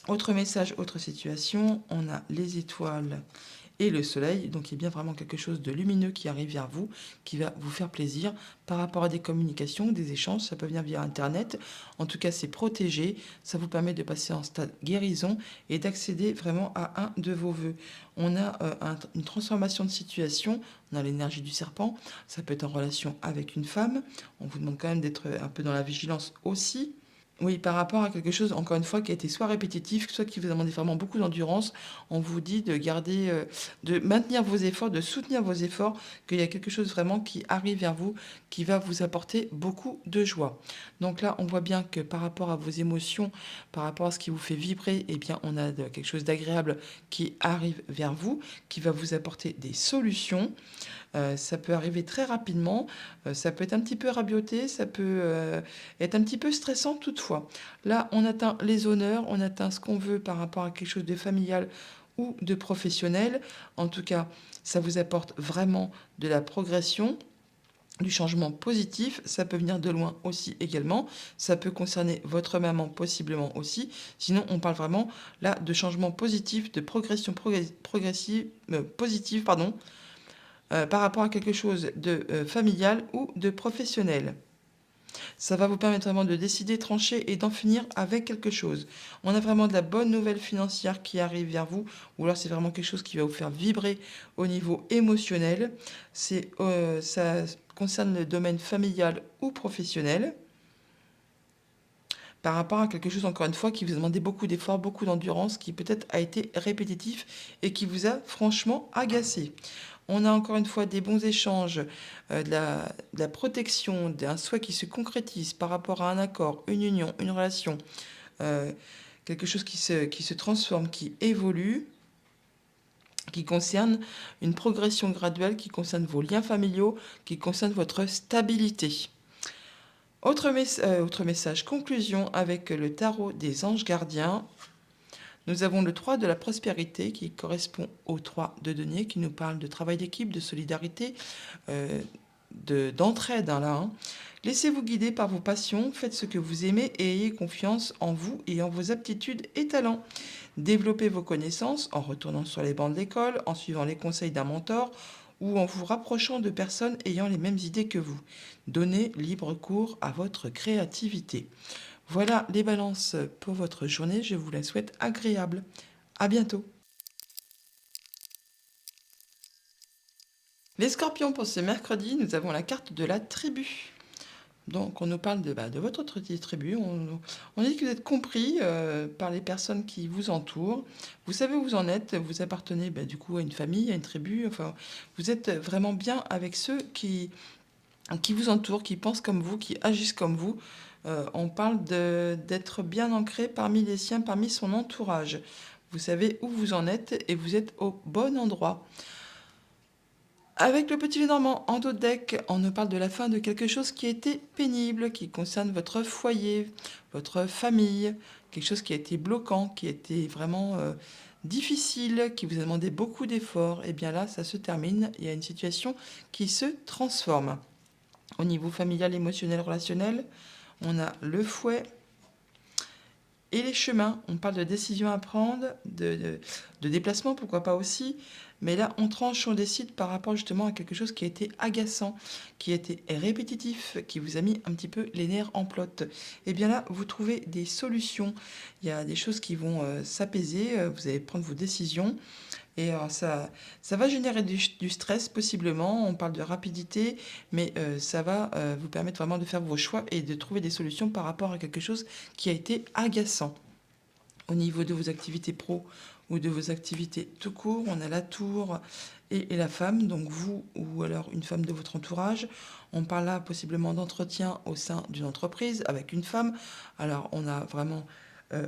Autre message, autre situation, on a les étoiles et le soleil. Donc il y a bien vraiment quelque chose de lumineux qui arrive vers vous, qui va vous faire plaisir par rapport à des communications, des échanges. Ça peut venir via Internet. En tout cas, c'est protégé. Ça vous permet de passer en stade guérison et d'accéder vraiment à un de vos vœux. On a une transformation de situation. On a l'énergie du serpent. Ça peut être en relation avec une femme. On vous demande quand même d'être un peu dans la vigilance aussi. Oui, par rapport à quelque chose, encore une fois, qui a été soit répétitif, soit qui vous a demandé vraiment beaucoup d'endurance, on vous dit de garder, de maintenir vos efforts, de soutenir vos efforts, qu'il y a quelque chose vraiment qui arrive vers vous, qui va vous apporter beaucoup de joie. Donc là, on voit bien que par rapport à vos émotions, par rapport à ce qui vous fait vibrer, eh bien, on a quelque chose d'agréable qui arrive vers vous, qui va vous apporter des solutions. Ça peut arriver très rapidement, ça peut être un petit peu rabiauté, ça peut être un petit peu stressant toutefois. Là, on atteint les honneurs, on atteint ce qu'on veut par rapport à quelque chose de familial ou de professionnel. En tout cas, ça vous apporte vraiment de la progression, du changement positif. Ça peut venir de loin aussi également. Ça peut concerner votre maman possiblement aussi. Sinon, on parle vraiment là de changement positif, de progression progressive, positive, pardon, par rapport à quelque chose de familial ou de professionnel. Ça va vous permettre vraiment de décider, trancher et d'en finir avec quelque chose. On a vraiment de la bonne nouvelle financière qui arrive vers vous, ou alors c'est vraiment quelque chose qui va vous faire vibrer au niveau émotionnel. Ça concerne le domaine familial ou professionnel. Par rapport à quelque chose, encore une fois, qui vous a demandé beaucoup d'efforts, beaucoup d'endurance, qui peut-être a été répétitif et qui vous a franchement agacé. On a encore une fois des bons échanges, de la protection, d'un souhait qui se concrétise par rapport à un accord, une union, une relation, quelque chose qui se transforme, qui évolue. qui concerne une progression graduelle, qui concerne vos liens familiaux, qui concerne votre stabilité. Autre message, conclusion avec le tarot des anges gardiens. Nous avons le 3 de la prospérité qui correspond au 3 de denier, qui nous parle de travail d'équipe, de solidarité, d'entraide. Là. Laissez-vous guider par vos passions, faites ce que vous aimez et ayez confiance en vous et en vos aptitudes et talents. Développez vos connaissances en retournant sur les bancs de l'école, en suivant les conseils d'un mentor ou en vous rapprochant de personnes ayant les mêmes idées que vous. Donnez libre cours à votre créativité. Voilà les balances pour votre journée. Je vous la souhaite agréable. À bientôt. Les scorpions, pour ce mercredi, nous avons la carte de la tribu. Donc, on nous parle de votre tribu. On dit que vous êtes compris par les personnes qui vous entourent. Vous savez où vous en êtes. Vous appartenez du coup à une famille, à une tribu. Enfin, vous êtes vraiment bien avec ceux qui vous entourent, qui pensent comme vous, qui agissent comme vous. On parle d'être bien ancré parmi les siens, parmi son entourage. Vous savez où vous en êtes et vous êtes au bon endroit. Avec le petit Lenormand en dos de deck, on nous parle de la fin de quelque chose qui a été pénible, qui concerne votre foyer, votre famille, quelque chose qui a été bloquant, qui a été vraiment difficile, qui vous a demandé beaucoup d'efforts. Et bien là, ça se termine. Il y a une situation qui se transforme. Au niveau familial, émotionnel, relationnel, on a le fouet et les chemins. On parle de décisions à prendre, de déplacement, pourquoi pas aussi. Mais là, on tranche, on décide par rapport justement à quelque chose qui a été agaçant, qui a été répétitif, qui vous a mis un petit peu les nerfs en plot. Et bien là, vous trouvez des solutions. Il y a des choses qui vont s'apaiser, vous allez prendre vos décisions. Et alors ça va générer du stress possiblement, on parle de rapidité, mais ça va vous permettre vraiment de faire vos choix et de trouver des solutions par rapport à quelque chose qui a été agaçant. Au niveau de vos activités pro ou de vos activités tout court, on a la tour et la femme, donc vous ou alors une femme de votre entourage. On parle là possiblement d'entretien au sein d'une entreprise avec une femme. Alors on a vraiment...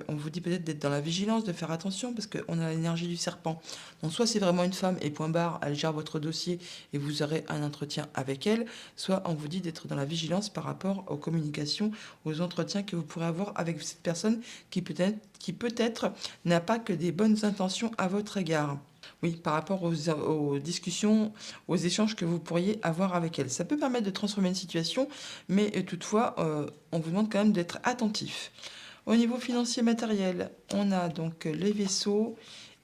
on vous dit peut-être d'être dans la vigilance, de faire attention parce qu'on a l'énergie du serpent. Donc soit c'est vraiment une femme et point barre, elle gère votre dossier et vous aurez un entretien avec elle, soit on vous dit d'être dans la vigilance par rapport aux communications, aux entretiens que vous pourrez avoir avec cette personne qui peut-être n'a pas que des bonnes intentions à votre égard. Oui, par rapport aux discussions, aux échanges que vous pourriez avoir avec elle. Ça peut permettre de transformer une situation, mais toutefois, on vous demande quand même d'être attentif. Au niveau financier matériel, on a donc les vaisseaux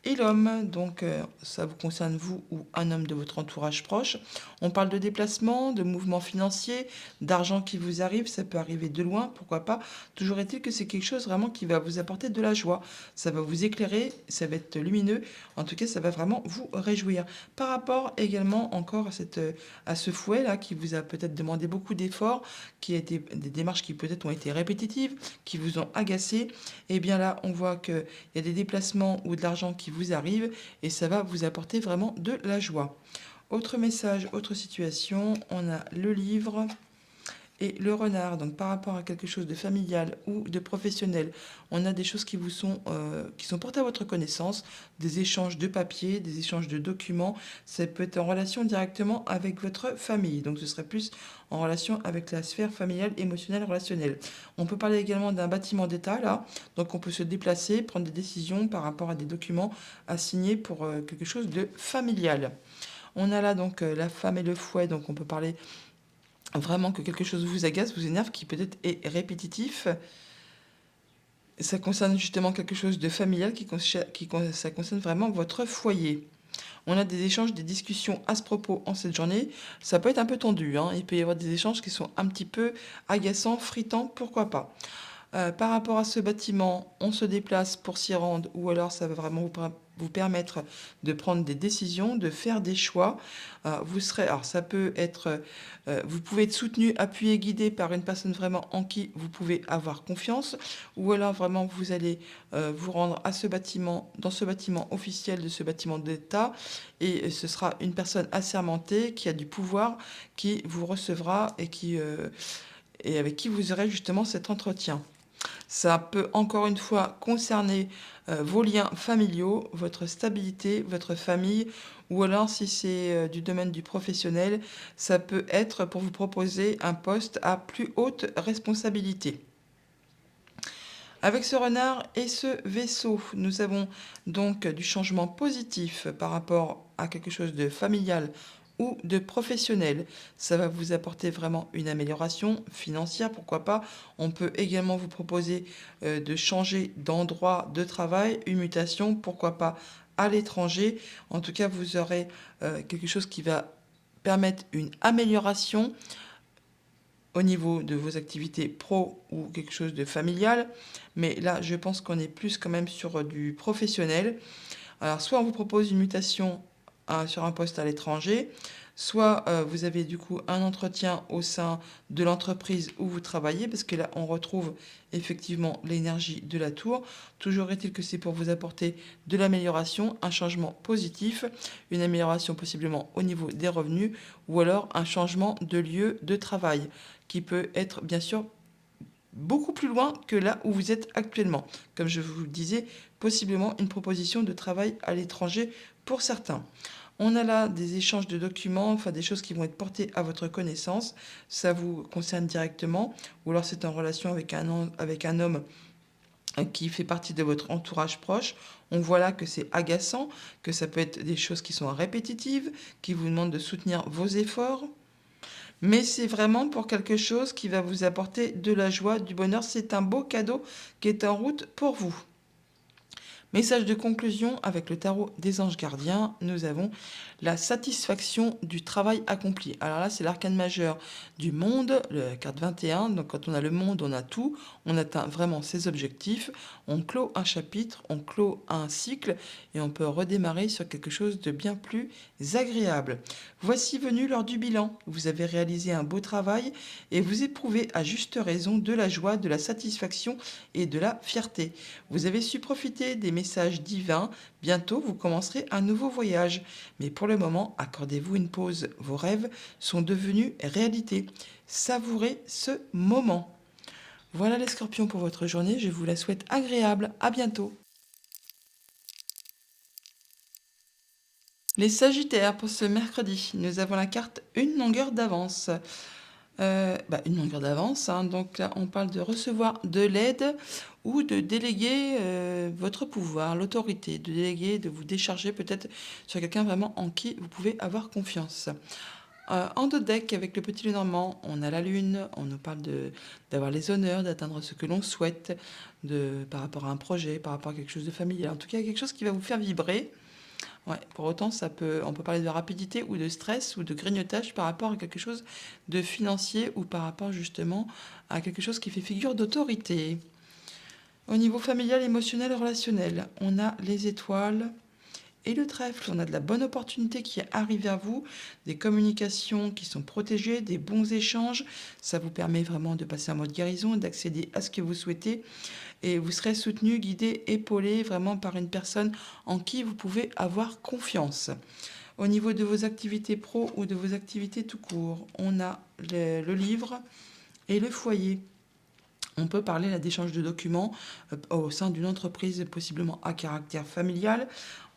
et l'homme, donc ça vous concerne vous ou un homme de votre entourage proche. On parle de déplacement, de mouvements financiers, d'argent qui vous arrive, ça peut arriver de loin, pourquoi pas. Toujours est-il que c'est quelque chose vraiment qui va vous apporter de la joie. Ça va vous éclairer, ça va être lumineux, en tout cas ça va vraiment vous réjouir. Par rapport également encore à ce fouet-là qui vous a peut-être demandé beaucoup d'efforts, qui a été des démarches qui peut-être ont été répétitives, qui vous ont agacé, et bien là on voit qu'il y a des déplacements ou de l'argent qui vous arrive et ça va vous apporter vraiment de la joie. Autre message, autre situation, on a le livre et le renard. Donc par rapport à quelque chose de familial ou de professionnel, on a des choses qui sont portées à votre connaissance, des échanges de papier, des échanges de documents. Ça peut être en relation directement avec votre famille. Donc ce serait plus en relation avec la sphère familiale, émotionnelle, relationnelle. On peut parler également d'un bâtiment d'État là. Donc on peut se déplacer, prendre des décisions par rapport à des documents à signer pour quelque chose de familial. On a là donc la femme et le fouet. Donc on peut parler vraiment que quelque chose vous agace, vous énerve, qui peut-être est répétitif. Ça concerne justement quelque chose de familial, ça concerne vraiment votre foyer. On a des échanges, des discussions à ce propos en cette journée. Ça peut être un peu tendu, hein. Il peut y avoir des échanges qui sont un petit peu agaçants, fritants, pourquoi pas. Par rapport à ce bâtiment, on se déplace pour s'y rendre ou alors ça va vraiment vous permettre de prendre des décisions, de faire des choix. Alors ça peut être, vous pouvez être soutenu, appuyé, guidé par une personne vraiment en qui vous pouvez avoir confiance, ou alors vraiment vous allez vous rendre à ce bâtiment, dans ce bâtiment officiel de ce bâtiment d'État, et ce sera une personne assermentée qui a du pouvoir, qui vous recevra et avec qui vous aurez justement cet entretien. Ça peut encore une fois concerner vos liens familiaux, votre stabilité, votre famille, ou alors si c'est du domaine du professionnel, ça peut être pour vous proposer un poste à plus haute responsabilité. Avec ce renard et ce vaisseau, nous avons donc du changement positif par rapport à quelque chose de familial ou de professionnel. Ça va vous apporter vraiment une amélioration financière, pourquoi pas. On peut également vous proposer de changer d'endroit de travail, une mutation, pourquoi pas à l'étranger. En tout cas, vous aurez quelque chose qui va permettre une amélioration au niveau de vos activités pro ou quelque chose de familial. Mais là, je pense qu'on est plus quand même sur du professionnel. Alors, soit on vous propose une mutation sur un poste à l'étranger, soit vous avez du coup un entretien au sein de l'entreprise où vous travaillez, parce que là, on retrouve effectivement l'énergie de la tour. Toujours est-il que c'est pour vous apporter de l'amélioration, un changement positif, une amélioration possiblement au niveau des revenus, ou alors un changement de lieu de travail, qui peut être bien sûr beaucoup plus loin que là où vous êtes actuellement. Comme je vous le disais, possiblement une proposition de travail à l'étranger pour certains. On a là des échanges de documents, enfin des choses qui vont être portées à votre connaissance. Ça vous concerne directement, ou alors c'est en relation avec un homme qui fait partie de votre entourage proche. On voit là que c'est agaçant, que ça peut être des choses qui sont répétitives, qui vous demandent de soutenir vos efforts. Mais c'est vraiment pour quelque chose qui va vous apporter de la joie, du bonheur. C'est un beau cadeau qui est en route pour vous. Message de conclusion avec le tarot des anges gardiens, nous avons la satisfaction du travail accompli. Alors là, c'est l'arcane majeur du monde, la carte 21. Donc quand on a le monde, on a tout. On atteint vraiment ses objectifs. On clôt un chapitre, on clôt un cycle et on peut redémarrer sur quelque chose de bien plus agréable. Voici venu l'heure du bilan. Vous avez réalisé un beau travail et vous éprouvez à juste raison de la joie, de la satisfaction et de la fierté. Vous avez su profiter des messages divins. Bientôt, vous commencerez un nouveau voyage. Mais pour le moment, accordez-vous une pause. Vos rêves sont devenus réalité. Savourez ce moment. Voilà les scorpions pour votre journée. Je vous la souhaite agréable. À bientôt. Les sagittaires pour ce mercredi. Nous avons la carte une longueur d'avance. Une longueur d'avance, hein. Donc là, on parle de recevoir de l'aide ou de déléguer votre pouvoir, l'autorité, de déléguer, de vous décharger peut-être sur quelqu'un vraiment en qui vous pouvez avoir confiance. En dos de deck, avec le petit Lenormand, on a la lune, on nous parle d'avoir les honneurs, d'atteindre ce que l'on souhaite, par rapport à un projet, par rapport à quelque chose de familial. En tout cas, quelque chose qui va vous faire vibrer. Ouais, pour autant, on peut parler de rapidité ou de stress ou de grignotage par rapport à quelque chose de financier ou par rapport justement à quelque chose qui fait figure d'autorité. Au niveau familial, émotionnel, relationnel, on a les étoiles et le trèfle. On a de la bonne opportunité qui arrive à vous, des communications qui sont protégées, des bons échanges. Ça vous permet vraiment de passer en mode guérison, d'accéder à ce que vous souhaitez. Et vous serez soutenu, guidé, épaulé vraiment par une personne en qui vous pouvez avoir confiance. Au niveau de vos activités pro ou de vos activités tout court, on a le livre et le foyer. On peut parler là d'échange de documents au sein d'une entreprise possiblement à caractère familial.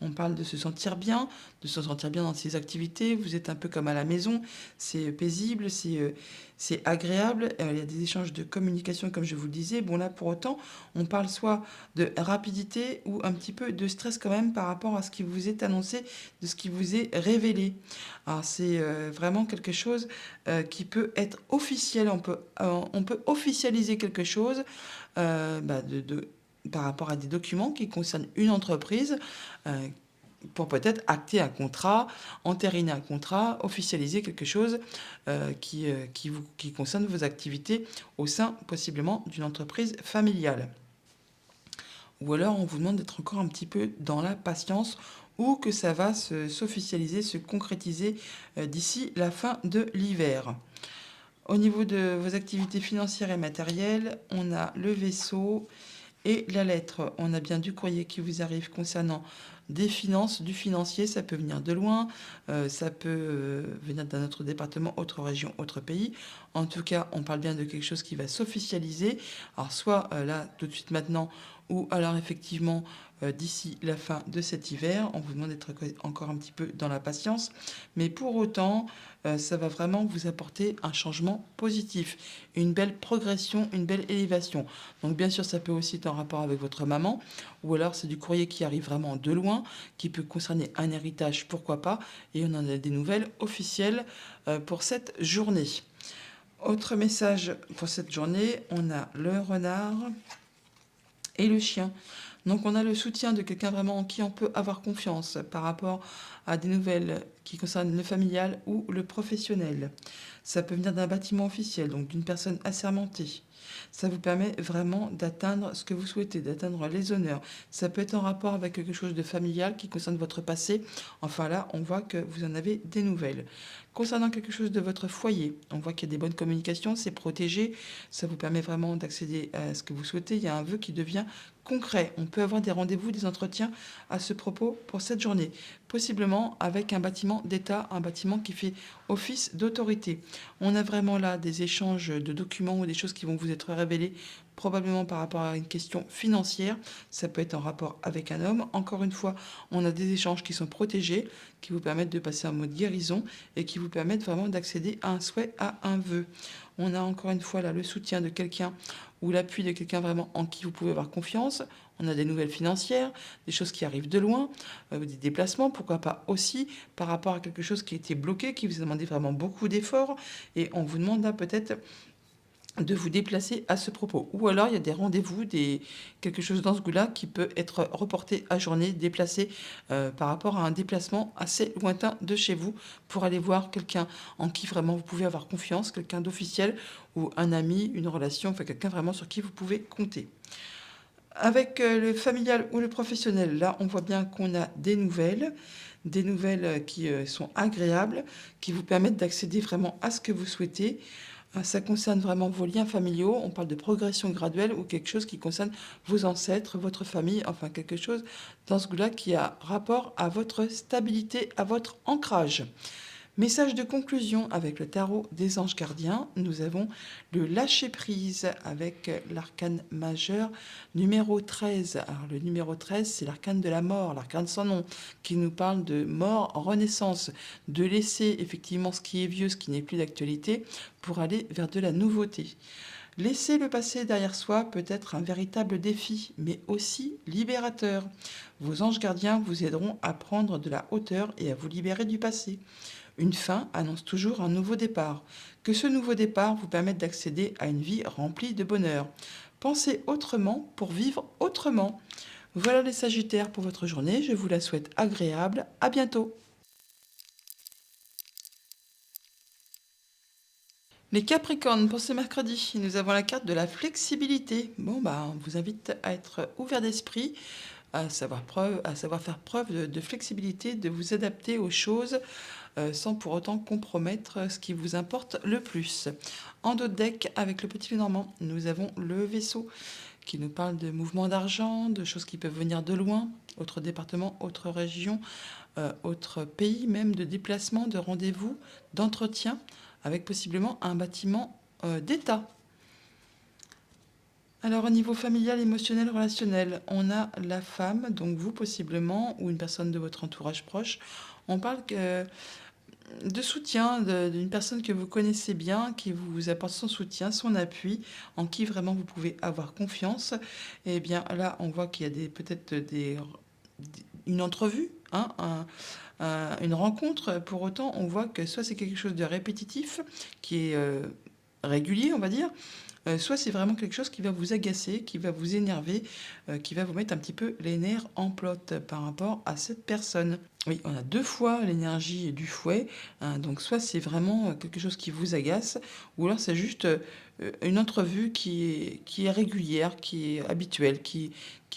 On parle de se sentir bien dans ses activités. Vous êtes un peu comme à la maison, c'est paisible, c'est agréable. Il y a des échanges de communication, comme je vous le disais. Bon, là, pour autant, on parle soit de rapidité ou un petit peu de stress quand même par rapport à ce qui vous est annoncé, de ce qui vous est révélé. Alors, c'est vraiment quelque chose qui peut être officiel. On peut officialiser quelque chose par rapport à des documents qui concernent une entreprise pour peut-être acter un contrat, entériner un contrat, officialiser quelque chose qui concerne vos activités au sein possiblement d'une entreprise familiale. Ou alors on vous demande d'être encore un petit peu dans la patience ou que ça va s'officialiser, se concrétiser d'ici la fin de l'hiver. Au niveau de vos activités financières et matérielles, on a le vaisseau et la lettre. On a bien du courrier qui vous arrive concernant des finances, du financier. Ça peut venir de loin, ça peut venir d'un autre département, autre région, autre pays. En tout cas, on parle bien de quelque chose qui va s'officialiser. Alors soit là, tout de suite maintenant, ou alors effectivement d'ici la fin de cet hiver. On vous demande d'être encore un petit peu dans la patience. Mais pour autant, ça va vraiment vous apporter un changement positif, une belle progression, une belle élévation. Donc bien sûr, ça peut aussi être en rapport avec votre maman, ou alors c'est du courrier qui arrive vraiment de loin, qui peut concerner un héritage, pourquoi pas, et on en a des nouvelles officielles pour cette journée. Autre message pour cette journée, on a le renard et le chien. Donc on a le soutien de quelqu'un vraiment en qui on peut avoir confiance par rapport à des nouvelles qui concernent le familial ou le professionnel. Ça peut venir d'un bâtiment officiel, donc d'une personne assermentée. Ça vous permet vraiment d'atteindre ce que vous souhaitez, d'atteindre les honneurs. Ça peut être en rapport avec quelque chose de familial qui concerne votre passé. Enfin là, on voit que vous en avez des nouvelles. Concernant quelque chose de votre foyer, on voit qu'il y a des bonnes communications, c'est protégé. Ça vous permet vraiment d'accéder à ce que vous souhaitez. Il y a un vœu qui devient concret. On peut avoir des rendez-vous, des entretiens à ce propos pour cette journée. Possiblement avec un bâtiment d'État, un bâtiment qui fait office d'autorité. On a vraiment là des échanges de documents ou des choses qui vont vous être révélées probablement par rapport à une question financière. Ça peut être en rapport avec un homme. Encore une fois, on a des échanges qui sont protégés, qui vous permettent de passer en mode guérison et qui vous permettent vraiment d'accéder à un souhait, à un vœu. On a encore une fois là le soutien de quelqu'un ou l'appui de quelqu'un vraiment en qui vous pouvez avoir confiance. On a des nouvelles financières, des choses qui arrivent de loin, des déplacements, pourquoi pas aussi par rapport à quelque chose qui a été bloqué, qui vous a demandé vraiment beaucoup d'efforts. Et on vous demande là peut-être de vous déplacer à ce propos. Ou alors il y a des rendez-vous, quelque chose dans ce goût-là qui peut être reporté à journée, déplacé par rapport à un déplacement assez lointain de chez vous pour aller voir quelqu'un en qui vraiment vous pouvez avoir confiance, quelqu'un d'officiel ou un ami, une relation, enfin quelqu'un vraiment sur qui vous pouvez compter. Avec le familial ou le professionnel, là on voit bien qu'on a des nouvelles qui sont agréables, qui vous permettent d'accéder vraiment à ce que vous souhaitez. Ça concerne vraiment vos liens familiaux. On parle de progression graduelle ou quelque chose qui concerne vos ancêtres, votre famille, enfin quelque chose dans ce goût-là qui a rapport à votre stabilité, à votre ancrage. Message de conclusion avec le tarot des anges gardiens. Nous avons le lâcher-prise avec l'arcane majeur numéro 13. Alors le numéro 13, c'est l'arcane de la mort, l'arcane sans nom, qui nous parle de mort, renaissance, de laisser effectivement ce qui est vieux, ce qui n'est plus d'actualité, pour aller vers de la nouveauté. Laisser le passé derrière soi peut être un véritable défi, mais aussi libérateur. Vos anges gardiens vous aideront à prendre de la hauteur et à vous libérer du passé. Une fin annonce toujours un nouveau départ. Que ce nouveau départ vous permette d'accéder à une vie remplie de bonheur. Pensez autrement pour vivre autrement. Voilà les Sagittaires pour votre journée. Je vous la souhaite agréable. À bientôt. Les Capricornes, pour ce mercredi, nous avons la carte de la flexibilité. Bon, on vous invite à être ouvert d'esprit, à savoir faire preuve de flexibilité, de vous adapter aux choses sans pour autant compromettre ce qui vous importe le plus. En dos de deck, avec le petit Lenormand, nous avons le vaisseau qui nous parle de mouvements d'argent, de choses qui peuvent venir de loin, autre département, autre région, autre pays, même de déplacement, de rendez-vous, d'entretien, avec possiblement un bâtiment d'État. Alors au niveau familial, émotionnel, relationnel, on a la femme, donc vous possiblement, ou une personne de votre entourage proche. On parle de soutien d'une personne que vous connaissez bien, qui vous apporte son soutien, son appui, en qui vraiment vous pouvez avoir confiance. Et bien là, on voit qu'il y a peut-être une entrevue, hein, une rencontre. Pour autant, on voit que soit c'est quelque chose de répétitif, qui est régulier, on va dire, soit c'est vraiment quelque chose qui va vous agacer, qui va vous énerver, qui va vous mettre un petit peu les nerfs en plot par rapport à cette personne. Oui, on a deux fois l'énergie du fouet, hein, donc soit c'est vraiment quelque chose qui vous agace, ou alors c'est juste une entrevue qui est régulière, qui est habituelle, qui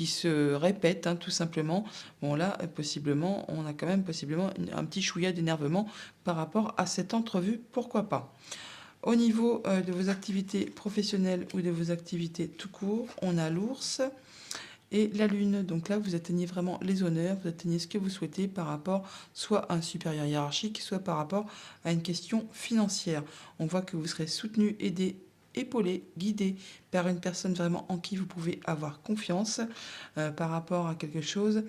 se répète, hein, tout simplement. Bon là, possiblement, on a quand même possiblement un petit chouïa d'énervement par rapport à cette entrevue, pourquoi pas. Au niveau de vos activités professionnelles ou de vos activités tout court, on a l'ours et la lune. Donc là, vous atteignez vraiment les honneurs, vous atteignez ce que vous souhaitez par rapport soit à un supérieur hiérarchique, soit par rapport à une question financière. On voit que vous serez soutenu, aidé, épaulé, guidé par une personne vraiment en qui vous pouvez avoir confiance par rapport à quelque chose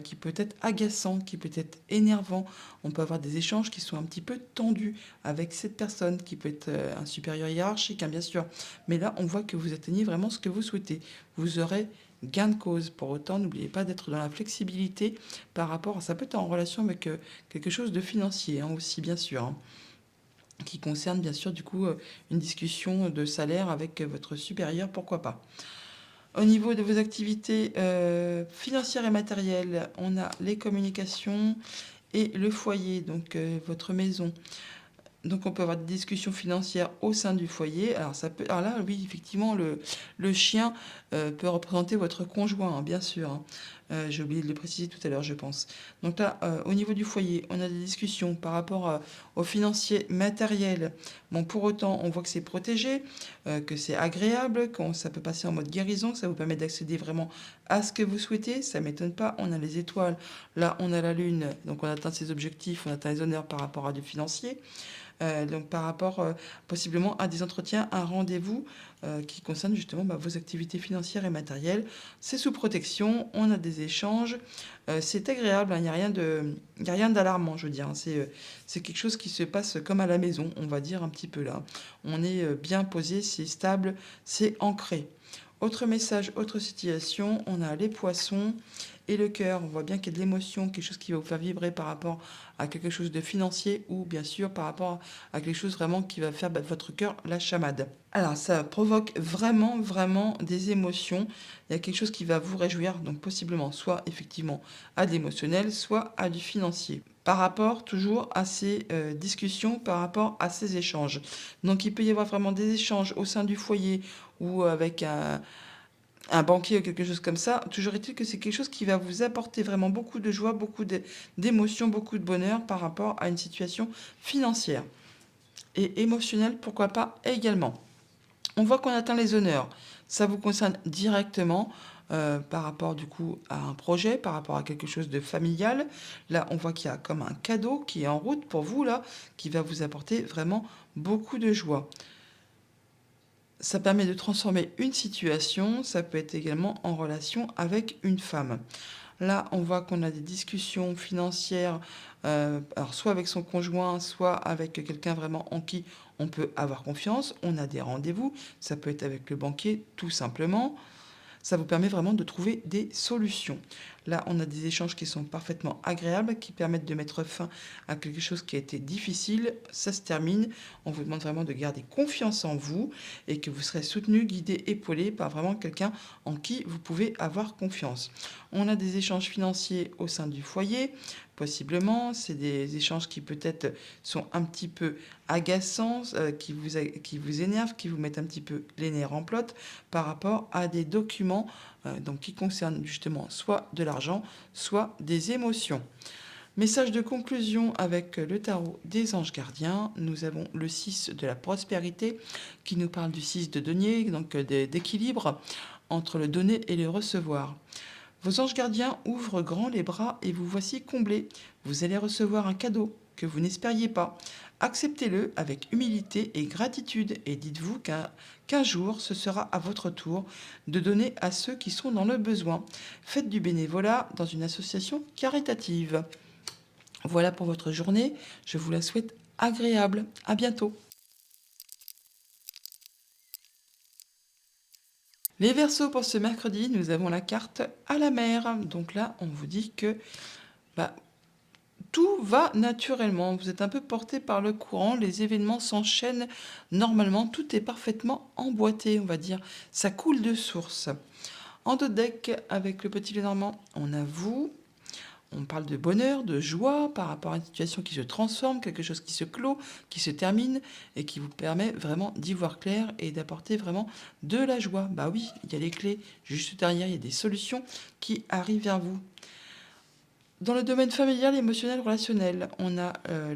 qui peut être agaçant, qui peut être énervant. On peut avoir des échanges qui sont un petit peu tendus avec cette personne, qui peut être un supérieur hiérarchique, hein, bien sûr. Mais là, on voit que vous atteignez vraiment ce que vous souhaitez. Vous aurez gain de cause. Pour autant, n'oubliez pas d'être dans la flexibilité par rapport à ça. Peut être en relation avec quelque chose de financier hein, aussi, bien sûr. Hein, qui concerne bien sûr du coup une discussion de salaire avec votre supérieur, pourquoi pas. Au niveau de vos activités financières et matérielles, on a les communications et le foyer, donc votre maison. Donc on peut avoir des discussions financières au sein du foyer. Alors là, oui, effectivement, le chien peut représenter votre conjoint, hein, bien sûr. Hein. J'ai oublié de le préciser tout à l'heure, je pense. Donc là, au niveau du foyer, on a des discussions par rapport aux financiers matériels. Bon, pour autant, on voit que c'est protégé, que c'est agréable, que ça peut passer en mode guérison, que ça vous permet d'accéder vraiment à ce que vous souhaitez. Ça ne m'étonne pas, on a les étoiles, là on a la lune, donc on atteint ses objectifs, on atteint les honneurs par rapport à du financier. Donc par rapport possiblement à des entretiens, un rendez-vous qui concerne justement vos activités financières et matérielles. C'est sous protection, on a des échanges, c'est agréable, il n'y a rien d'alarmant, je veux dire. Hein, c'est quelque chose qui se passe comme à la maison, on va dire un petit peu là. On est bien posé, c'est stable, c'est ancré. Autre message, autre situation, on a les poissons et le cœur. On voit bien qu'il y a de l'émotion, quelque chose qui va vous faire vibrer par rapport à quelque chose de financier ou bien sûr par rapport à quelque chose vraiment qui va faire battre votre cœur la chamade. Alors ça provoque vraiment, vraiment des émotions. Il y a quelque chose qui va vous réjouir, donc possiblement soit effectivement à de l'émotionnel, soit à du financier. Par rapport toujours à ces discussions, par rapport à ces échanges. Donc il peut y avoir vraiment des échanges au sein du foyer ou avec un banquier ou quelque chose comme ça. Toujours est-il que c'est quelque chose qui va vous apporter vraiment beaucoup de joie, beaucoup d'émotions, beaucoup de bonheur par rapport à une situation financière. Et émotionnelle, pourquoi pas également. On voit qu'on atteint les honneurs. Ça vous concerne directement par rapport du coup à un projet, par rapport à quelque chose de familial. Là, on voit qu'il y a comme un cadeau qui est en route pour vous, là, qui va vous apporter vraiment beaucoup de joie. Ça permet de transformer une situation, ça peut être également en relation avec une femme. Là, on voit qu'on a des discussions financières, alors soit avec son conjoint, soit avec quelqu'un vraiment en qui on peut avoir confiance. On a des rendez-vous, ça peut être avec le banquier tout simplement. Ça vous permet vraiment de trouver des solutions. Là, on a des échanges qui sont parfaitement agréables, qui permettent de mettre fin à quelque chose qui a été difficile. Ça se termine. On vous demande vraiment de garder confiance en vous et que vous serez soutenu, guidé, épaulé par vraiment quelqu'un en qui vous pouvez avoir confiance. On a des échanges financiers au sein du foyer, possiblement. C'est des échanges qui peut-être sont un petit peu agaçants, qui vous énervent, qui vous mettent un petit peu les nerfs en plâtre par rapport à des documents donc qui concernent justement soit de l'argent, soit des émotions. Message de conclusion avec le tarot des anges gardiens. Nous avons le 6 de la prospérité qui nous parle du 6 de denier, donc d'équilibre entre le donner et le recevoir. Vos anges gardiens ouvrent grand les bras et vous voici comblés. Vous allez recevoir un cadeau que vous n'espériez pas. Acceptez-le avec humilité et gratitude et dites-vous qu'un jour, ce sera à votre tour de donner à ceux qui sont dans le besoin. Faites du bénévolat dans une association caritative. Voilà pour votre journée. Je vous la souhaite agréable. À bientôt. Les Verseaux, pour ce mercredi, nous avons la carte à la mer. Donc là, on vous dit que tout va naturellement. Vous êtes un peu porté par le courant. Les événements s'enchaînent normalement. Tout est parfaitement emboîté, on va dire. Ça coule de source. En dos de deck, avec le petit Lenormand, on a vous. On parle de bonheur, de joie par rapport à une situation qui se transforme, quelque chose qui se clôt, qui se termine et qui vous permet vraiment d'y voir clair et d'apporter vraiment de la joie. Bah oui, il y a les clés juste derrière, il y a des solutions qui arrivent vers vous. Dans le domaine familial, émotionnel, relationnel, on a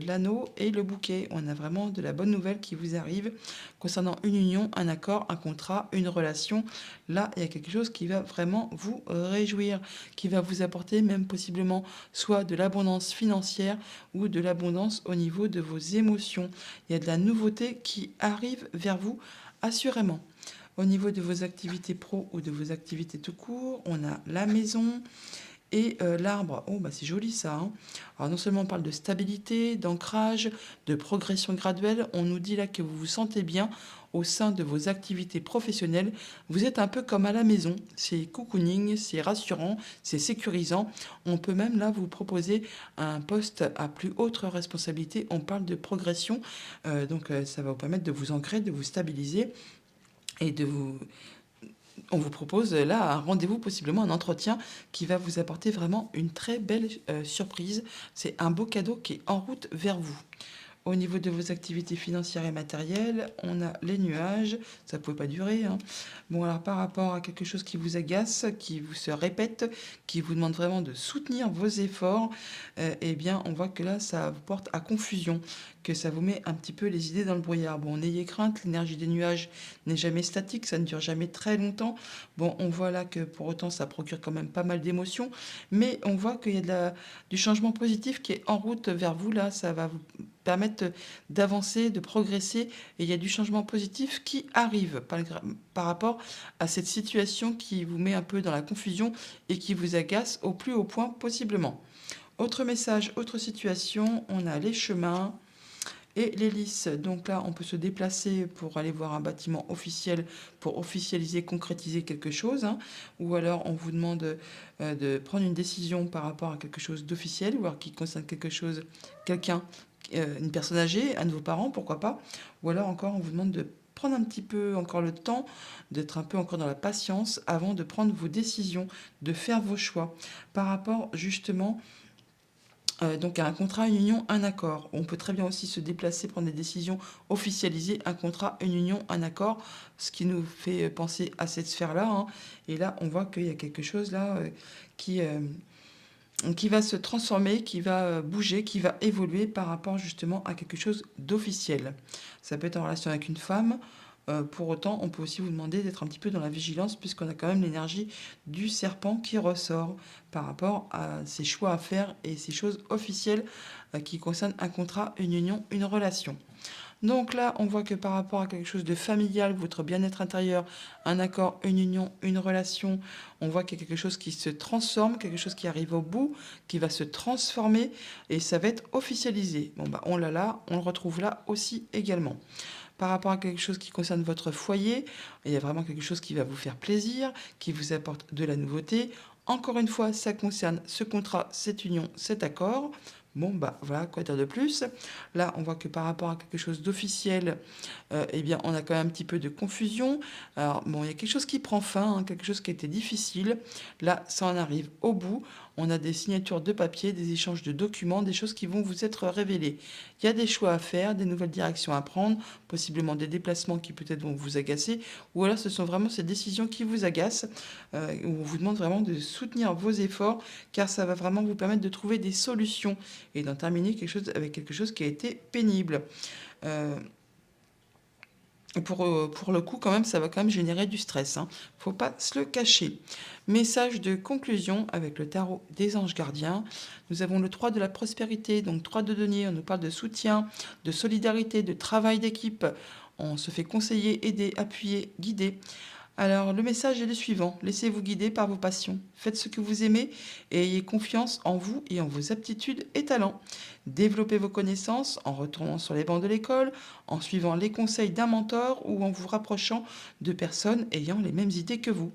l'anneau et le bouquet. On a vraiment de la bonne nouvelle qui vous arrive concernant une union, un accord, un contrat, une relation. Là, il y a quelque chose qui va vraiment vous réjouir, qui va vous apporter même possiblement soit de l'abondance financière ou de l'abondance au niveau de vos émotions. Il y a de la nouveauté qui arrive vers vous, assurément. Au niveau de vos activités pro ou de vos activités tout court, on a la maison, et l'arbre, oh bah c'est joli ça, hein. Alors non seulement on parle de stabilité, d'ancrage, de progression graduelle, on nous dit là que vous vous sentez bien au sein de vos activités professionnelles. Vous êtes un peu comme à la maison, c'est cocooning, c'est rassurant, c'est sécurisant. On peut même là vous proposer un poste à plus haute responsabilité. On parle de progression, donc ça va vous permettre de vous ancrer, de vous stabiliser et de vous on vous propose là un rendez-vous, possiblement un entretien qui va vous apporter vraiment une très belle surprise. C'est un beau cadeau qui est en route vers vous. Au niveau de vos activités financières et matérielles, on a les nuages, ça ne pouvait pas durer, hein. Bon, alors par rapport à quelque chose qui vous agace, qui vous se répète, qui vous demande vraiment de soutenir vos efforts, eh bien, on voit que là, ça vous porte à confusion, que ça vous met un petit peu les idées dans le brouillard. Bon, n'ayez crainte, l'énergie des nuages n'est jamais statique, ça ne dure jamais très longtemps. Bon, on voit là que pour autant, ça procure quand même pas mal d'émotions, mais on voit qu'il y a du changement positif qui est en route vers vous, là, ça va vous permettre d'avancer, de progresser, et il y a du changement positif qui arrive par rapport à cette situation qui vous met un peu dans la confusion et qui vous agace au plus haut point possiblement. Autre message, autre situation, on a les chemins et l'hélice. Donc là, on peut se déplacer pour aller voir un bâtiment officiel, pour officialiser, concrétiser quelque chose, hein. Ou alors, on vous demande de prendre une décision par rapport à quelque chose d'officiel, ou alors qui concerne quelque chose, quelqu'un, une personne âgée, un de vos parents, pourquoi pas. Ou alors encore, on vous demande de prendre un petit peu encore le temps, d'être un peu encore dans la patience avant de prendre vos décisions, de faire vos choix. Par rapport justement donc à un contrat, une union, un accord. On peut très bien aussi se déplacer, prendre des décisions, officialiser un contrat, une union, un accord, ce qui nous fait penser à cette sphère-là, hein. Et là, on voit qu'il y a quelque chose là qui, euh, qui va se transformer, qui va bouger, qui va évoluer par rapport justement à quelque chose d'officiel. Ça peut être en relation avec une femme. Pour autant, on peut aussi vous demander d'être un petit peu dans la vigilance puisqu'on a quand même l'énergie du serpent qui ressort par rapport à ces choix à faire et ces choses officielles qui concernent un contrat, une union, une relation. Donc là, on voit que par rapport à quelque chose de familial, votre bien-être intérieur, un accord, une union, une relation, on voit qu'il y a quelque chose qui se transforme, quelque chose qui arrive au bout, qui va se transformer et ça va être officialisé. Bon, bah, on l'a là, on le retrouve là aussi également. Par rapport à quelque chose qui concerne votre foyer, il y a vraiment quelque chose qui va vous faire plaisir, qui vous apporte de la nouveauté. Encore une fois, ça concerne ce contrat, cette union, cet accord. Bon, bah voilà, quoi dire de plus. Là, on voit que par rapport à quelque chose d'officiel, eh bien, on a quand même un petit peu de confusion. Alors, bon, il y a quelque chose qui prend fin, hein, quelque chose qui était difficile. Là, ça en arrive au bout. On a des signatures de papier, des échanges de documents, des choses qui vont vous être révélées. Il y a des choix à faire, des nouvelles directions à prendre, possiblement des déplacements qui peut-être vont vous agacer, ou alors ce sont vraiment ces décisions qui vous agacent, où on vous demande vraiment de soutenir vos efforts, car ça va vraiment vous permettre de trouver des solutions et d'en terminer avec quelque chose qui a été pénible. Euh, pour le coup, quand même, ça va quand même générer du stress, hein. Faut pas se le cacher. Message de conclusion avec le tarot des anges gardiens. Nous avons le 3 de la prospérité, donc 3 de denier. On nous parle de soutien, de solidarité, de travail d'équipe. On se fait conseiller, aider, appuyer, guider. Alors, le message est le suivant. Laissez-vous guider par vos passions. Faites ce que vous aimez et ayez confiance en vous et en vos aptitudes et talents. Développez vos connaissances en retournant sur les bancs de l'école, en suivant les conseils d'un mentor ou en vous rapprochant de personnes ayant les mêmes idées que vous.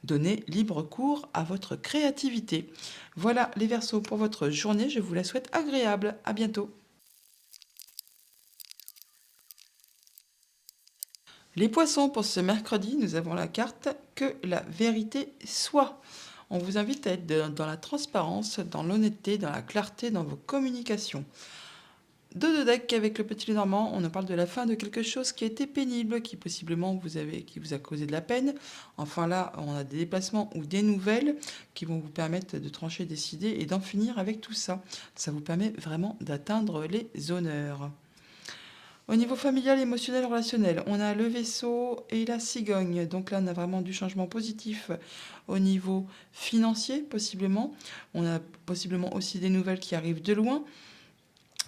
Donnez libre cours à votre créativité. Voilà les Verseaux pour votre journée. Je vous la souhaite agréable. À bientôt. Les poissons, pour ce mercredi, nous avons la carte que la vérité soit. On vous invite à être dans la transparence, dans l'honnêteté, dans la clarté dans vos communications. Dodo deck avec le petit Lenormand, on nous parle de la fin de quelque chose qui a été pénible, qui possiblement qui vous a causé de la peine. Enfin là, on a des déplacements ou des nouvelles qui vont vous permettre de trancher, décider et d'en finir avec tout ça. Ça vous permet vraiment d'atteindre les honneurs. Au niveau familial, émotionnel, relationnel, on a le Vaisseau et la Cigogne. Donc là, on a vraiment du changement positif au niveau financier, possiblement. On a possiblement aussi des nouvelles qui arrivent de loin.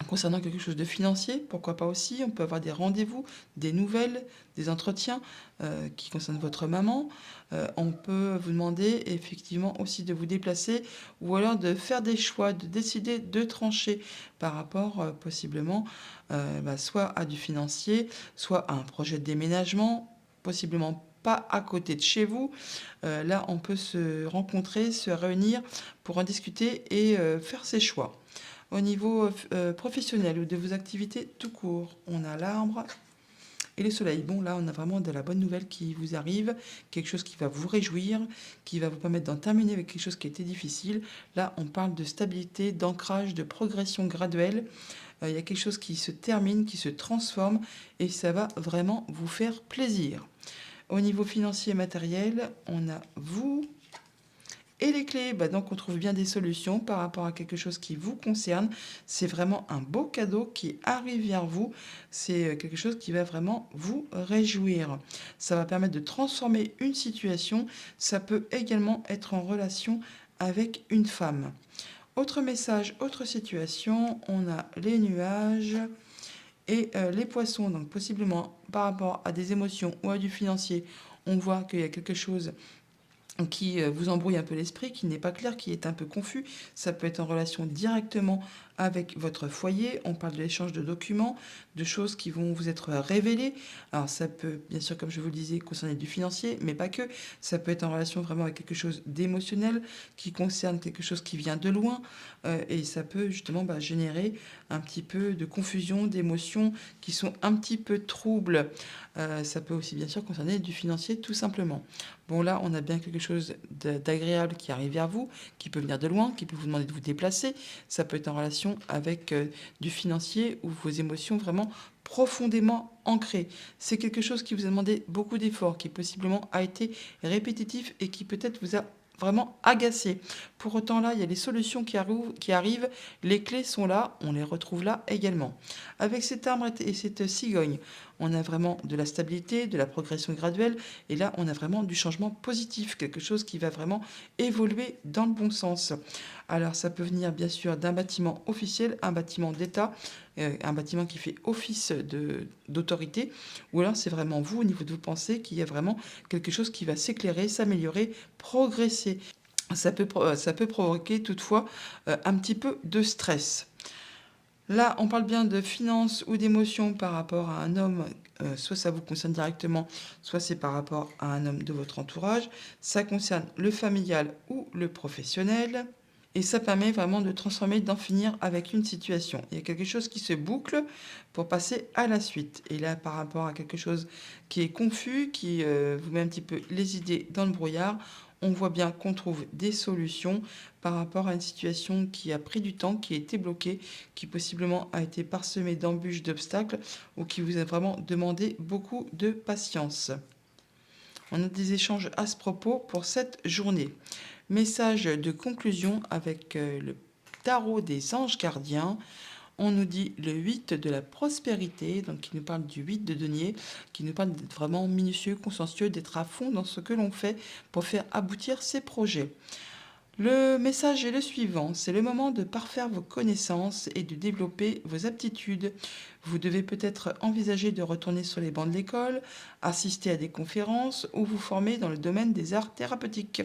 Concernant quelque chose de financier, pourquoi pas aussi, on peut avoir des rendez-vous, des nouvelles, des entretiens qui concernent votre maman. On peut vous demander effectivement aussi de vous déplacer ou alors de faire des choix, de décider de trancher par rapport possiblement soit à du financier, soit à un projet de déménagement, possiblement pas à côté de chez vous. Là, on peut se rencontrer, se réunir pour en discuter et faire ses choix. Au niveau professionnel ou de vos activités tout court, on a l'arbre et le soleil. Bon, là, on a vraiment de la bonne nouvelle qui vous arrive, quelque chose qui va vous réjouir, qui va vous permettre d'en terminer avec quelque chose qui a été difficile. Là, on parle de stabilité, d'ancrage, de progression graduelle. Il y a quelque chose qui se termine, qui se transforme et ça va vraiment vous faire plaisir. Au niveau financier et matériel, on a vous. Et les clés, donc on trouve bien des solutions par rapport à quelque chose qui vous concerne. C'est vraiment un beau cadeau qui arrive vers vous. C'est quelque chose qui va vraiment vous réjouir. Ça va permettre de transformer une situation. Ça peut également être en relation avec une femme. Autre message, autre situation, on a les nuages et les poissons. Donc possiblement par rapport à des émotions ou à du financier, on voit qu'il y a quelque chose qui vous embrouille un peu l'esprit, qui n'est pas clair, qui est un peu confus. Ça peut être en relation directement avec votre foyer. On parle de l'échange de documents, de choses qui vont vous être révélées. Alors ça peut, bien sûr, comme je vous le disais, concerner du financier, mais pas que. Ça peut être en relation vraiment avec quelque chose d'émotionnel, qui concerne quelque chose qui vient de loin. Et ça peut justement générer un petit peu de confusion, d'émotions qui sont un petit peu troubles. Ça peut aussi, bien sûr, concerner du financier, tout simplement. Bon, là, on a bien quelque chose d'agréable qui arrive vers vous, qui peut venir de loin, qui peut vous demander de vous déplacer. Ça peut être en relation avec du financier ou vos émotions vraiment profondément ancrées. C'est quelque chose qui vous a demandé beaucoup d'efforts, qui possiblement a été répétitif et qui peut-être vous a vraiment agacé. Pour autant, là, il y a des solutions qui arrivent, les clés sont là, on les retrouve là également. Avec cet arbre et cette cigogne, on a vraiment de la stabilité, de la progression graduelle, et là, on a vraiment du changement positif, quelque chose qui va vraiment évoluer dans le bon sens. Alors, ça peut venir bien sûr d'un bâtiment officiel, un bâtiment d'État, un bâtiment qui fait office d'autorité, ou alors c'est vraiment vous, au niveau de vos pensées, qu'il y a vraiment quelque chose qui va s'éclairer, s'améliorer, progresser. Ça peut provoquer toutefois un petit peu de stress. Là, on parle bien de finances ou d'émotions par rapport à un homme, soit ça vous concerne directement, soit c'est par rapport à un homme de votre entourage. Ça concerne le familial ou le professionnel. Et ça permet vraiment de transformer, d'en finir avec une situation. Il y a quelque chose qui se boucle pour passer à la suite. Et là, par rapport à quelque chose qui est confus, qui vous met un petit peu les idées dans le brouillard, on voit bien qu'on trouve des solutions par rapport à une situation qui a pris du temps, qui a été bloquée, qui possiblement a été parsemée d'embûches, d'obstacles, ou qui vous a vraiment demandé beaucoup de patience. On a des échanges à ce propos pour cette journée. Message de conclusion avec le tarot des anges gardiens. On nous dit le 8 de la prospérité, donc qui nous parle du 8 de denier, qui nous parle d'être vraiment minutieux, consciencieux, d'être à fond dans ce que l'on fait pour faire aboutir ses projets. Le message est le suivant, c'est le moment de parfaire vos connaissances et de développer vos aptitudes. Vous devez peut-être envisager de retourner sur les bancs de l'école, assister à des conférences ou vous former dans le domaine des arts thérapeutiques.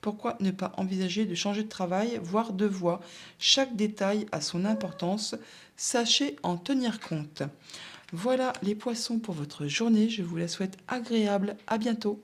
Pourquoi ne pas envisager de changer de travail, voire de voie? Chaque détail a son importance, sachez en tenir compte. Voilà les poissons pour votre journée, je vous la souhaite agréable, à bientôt.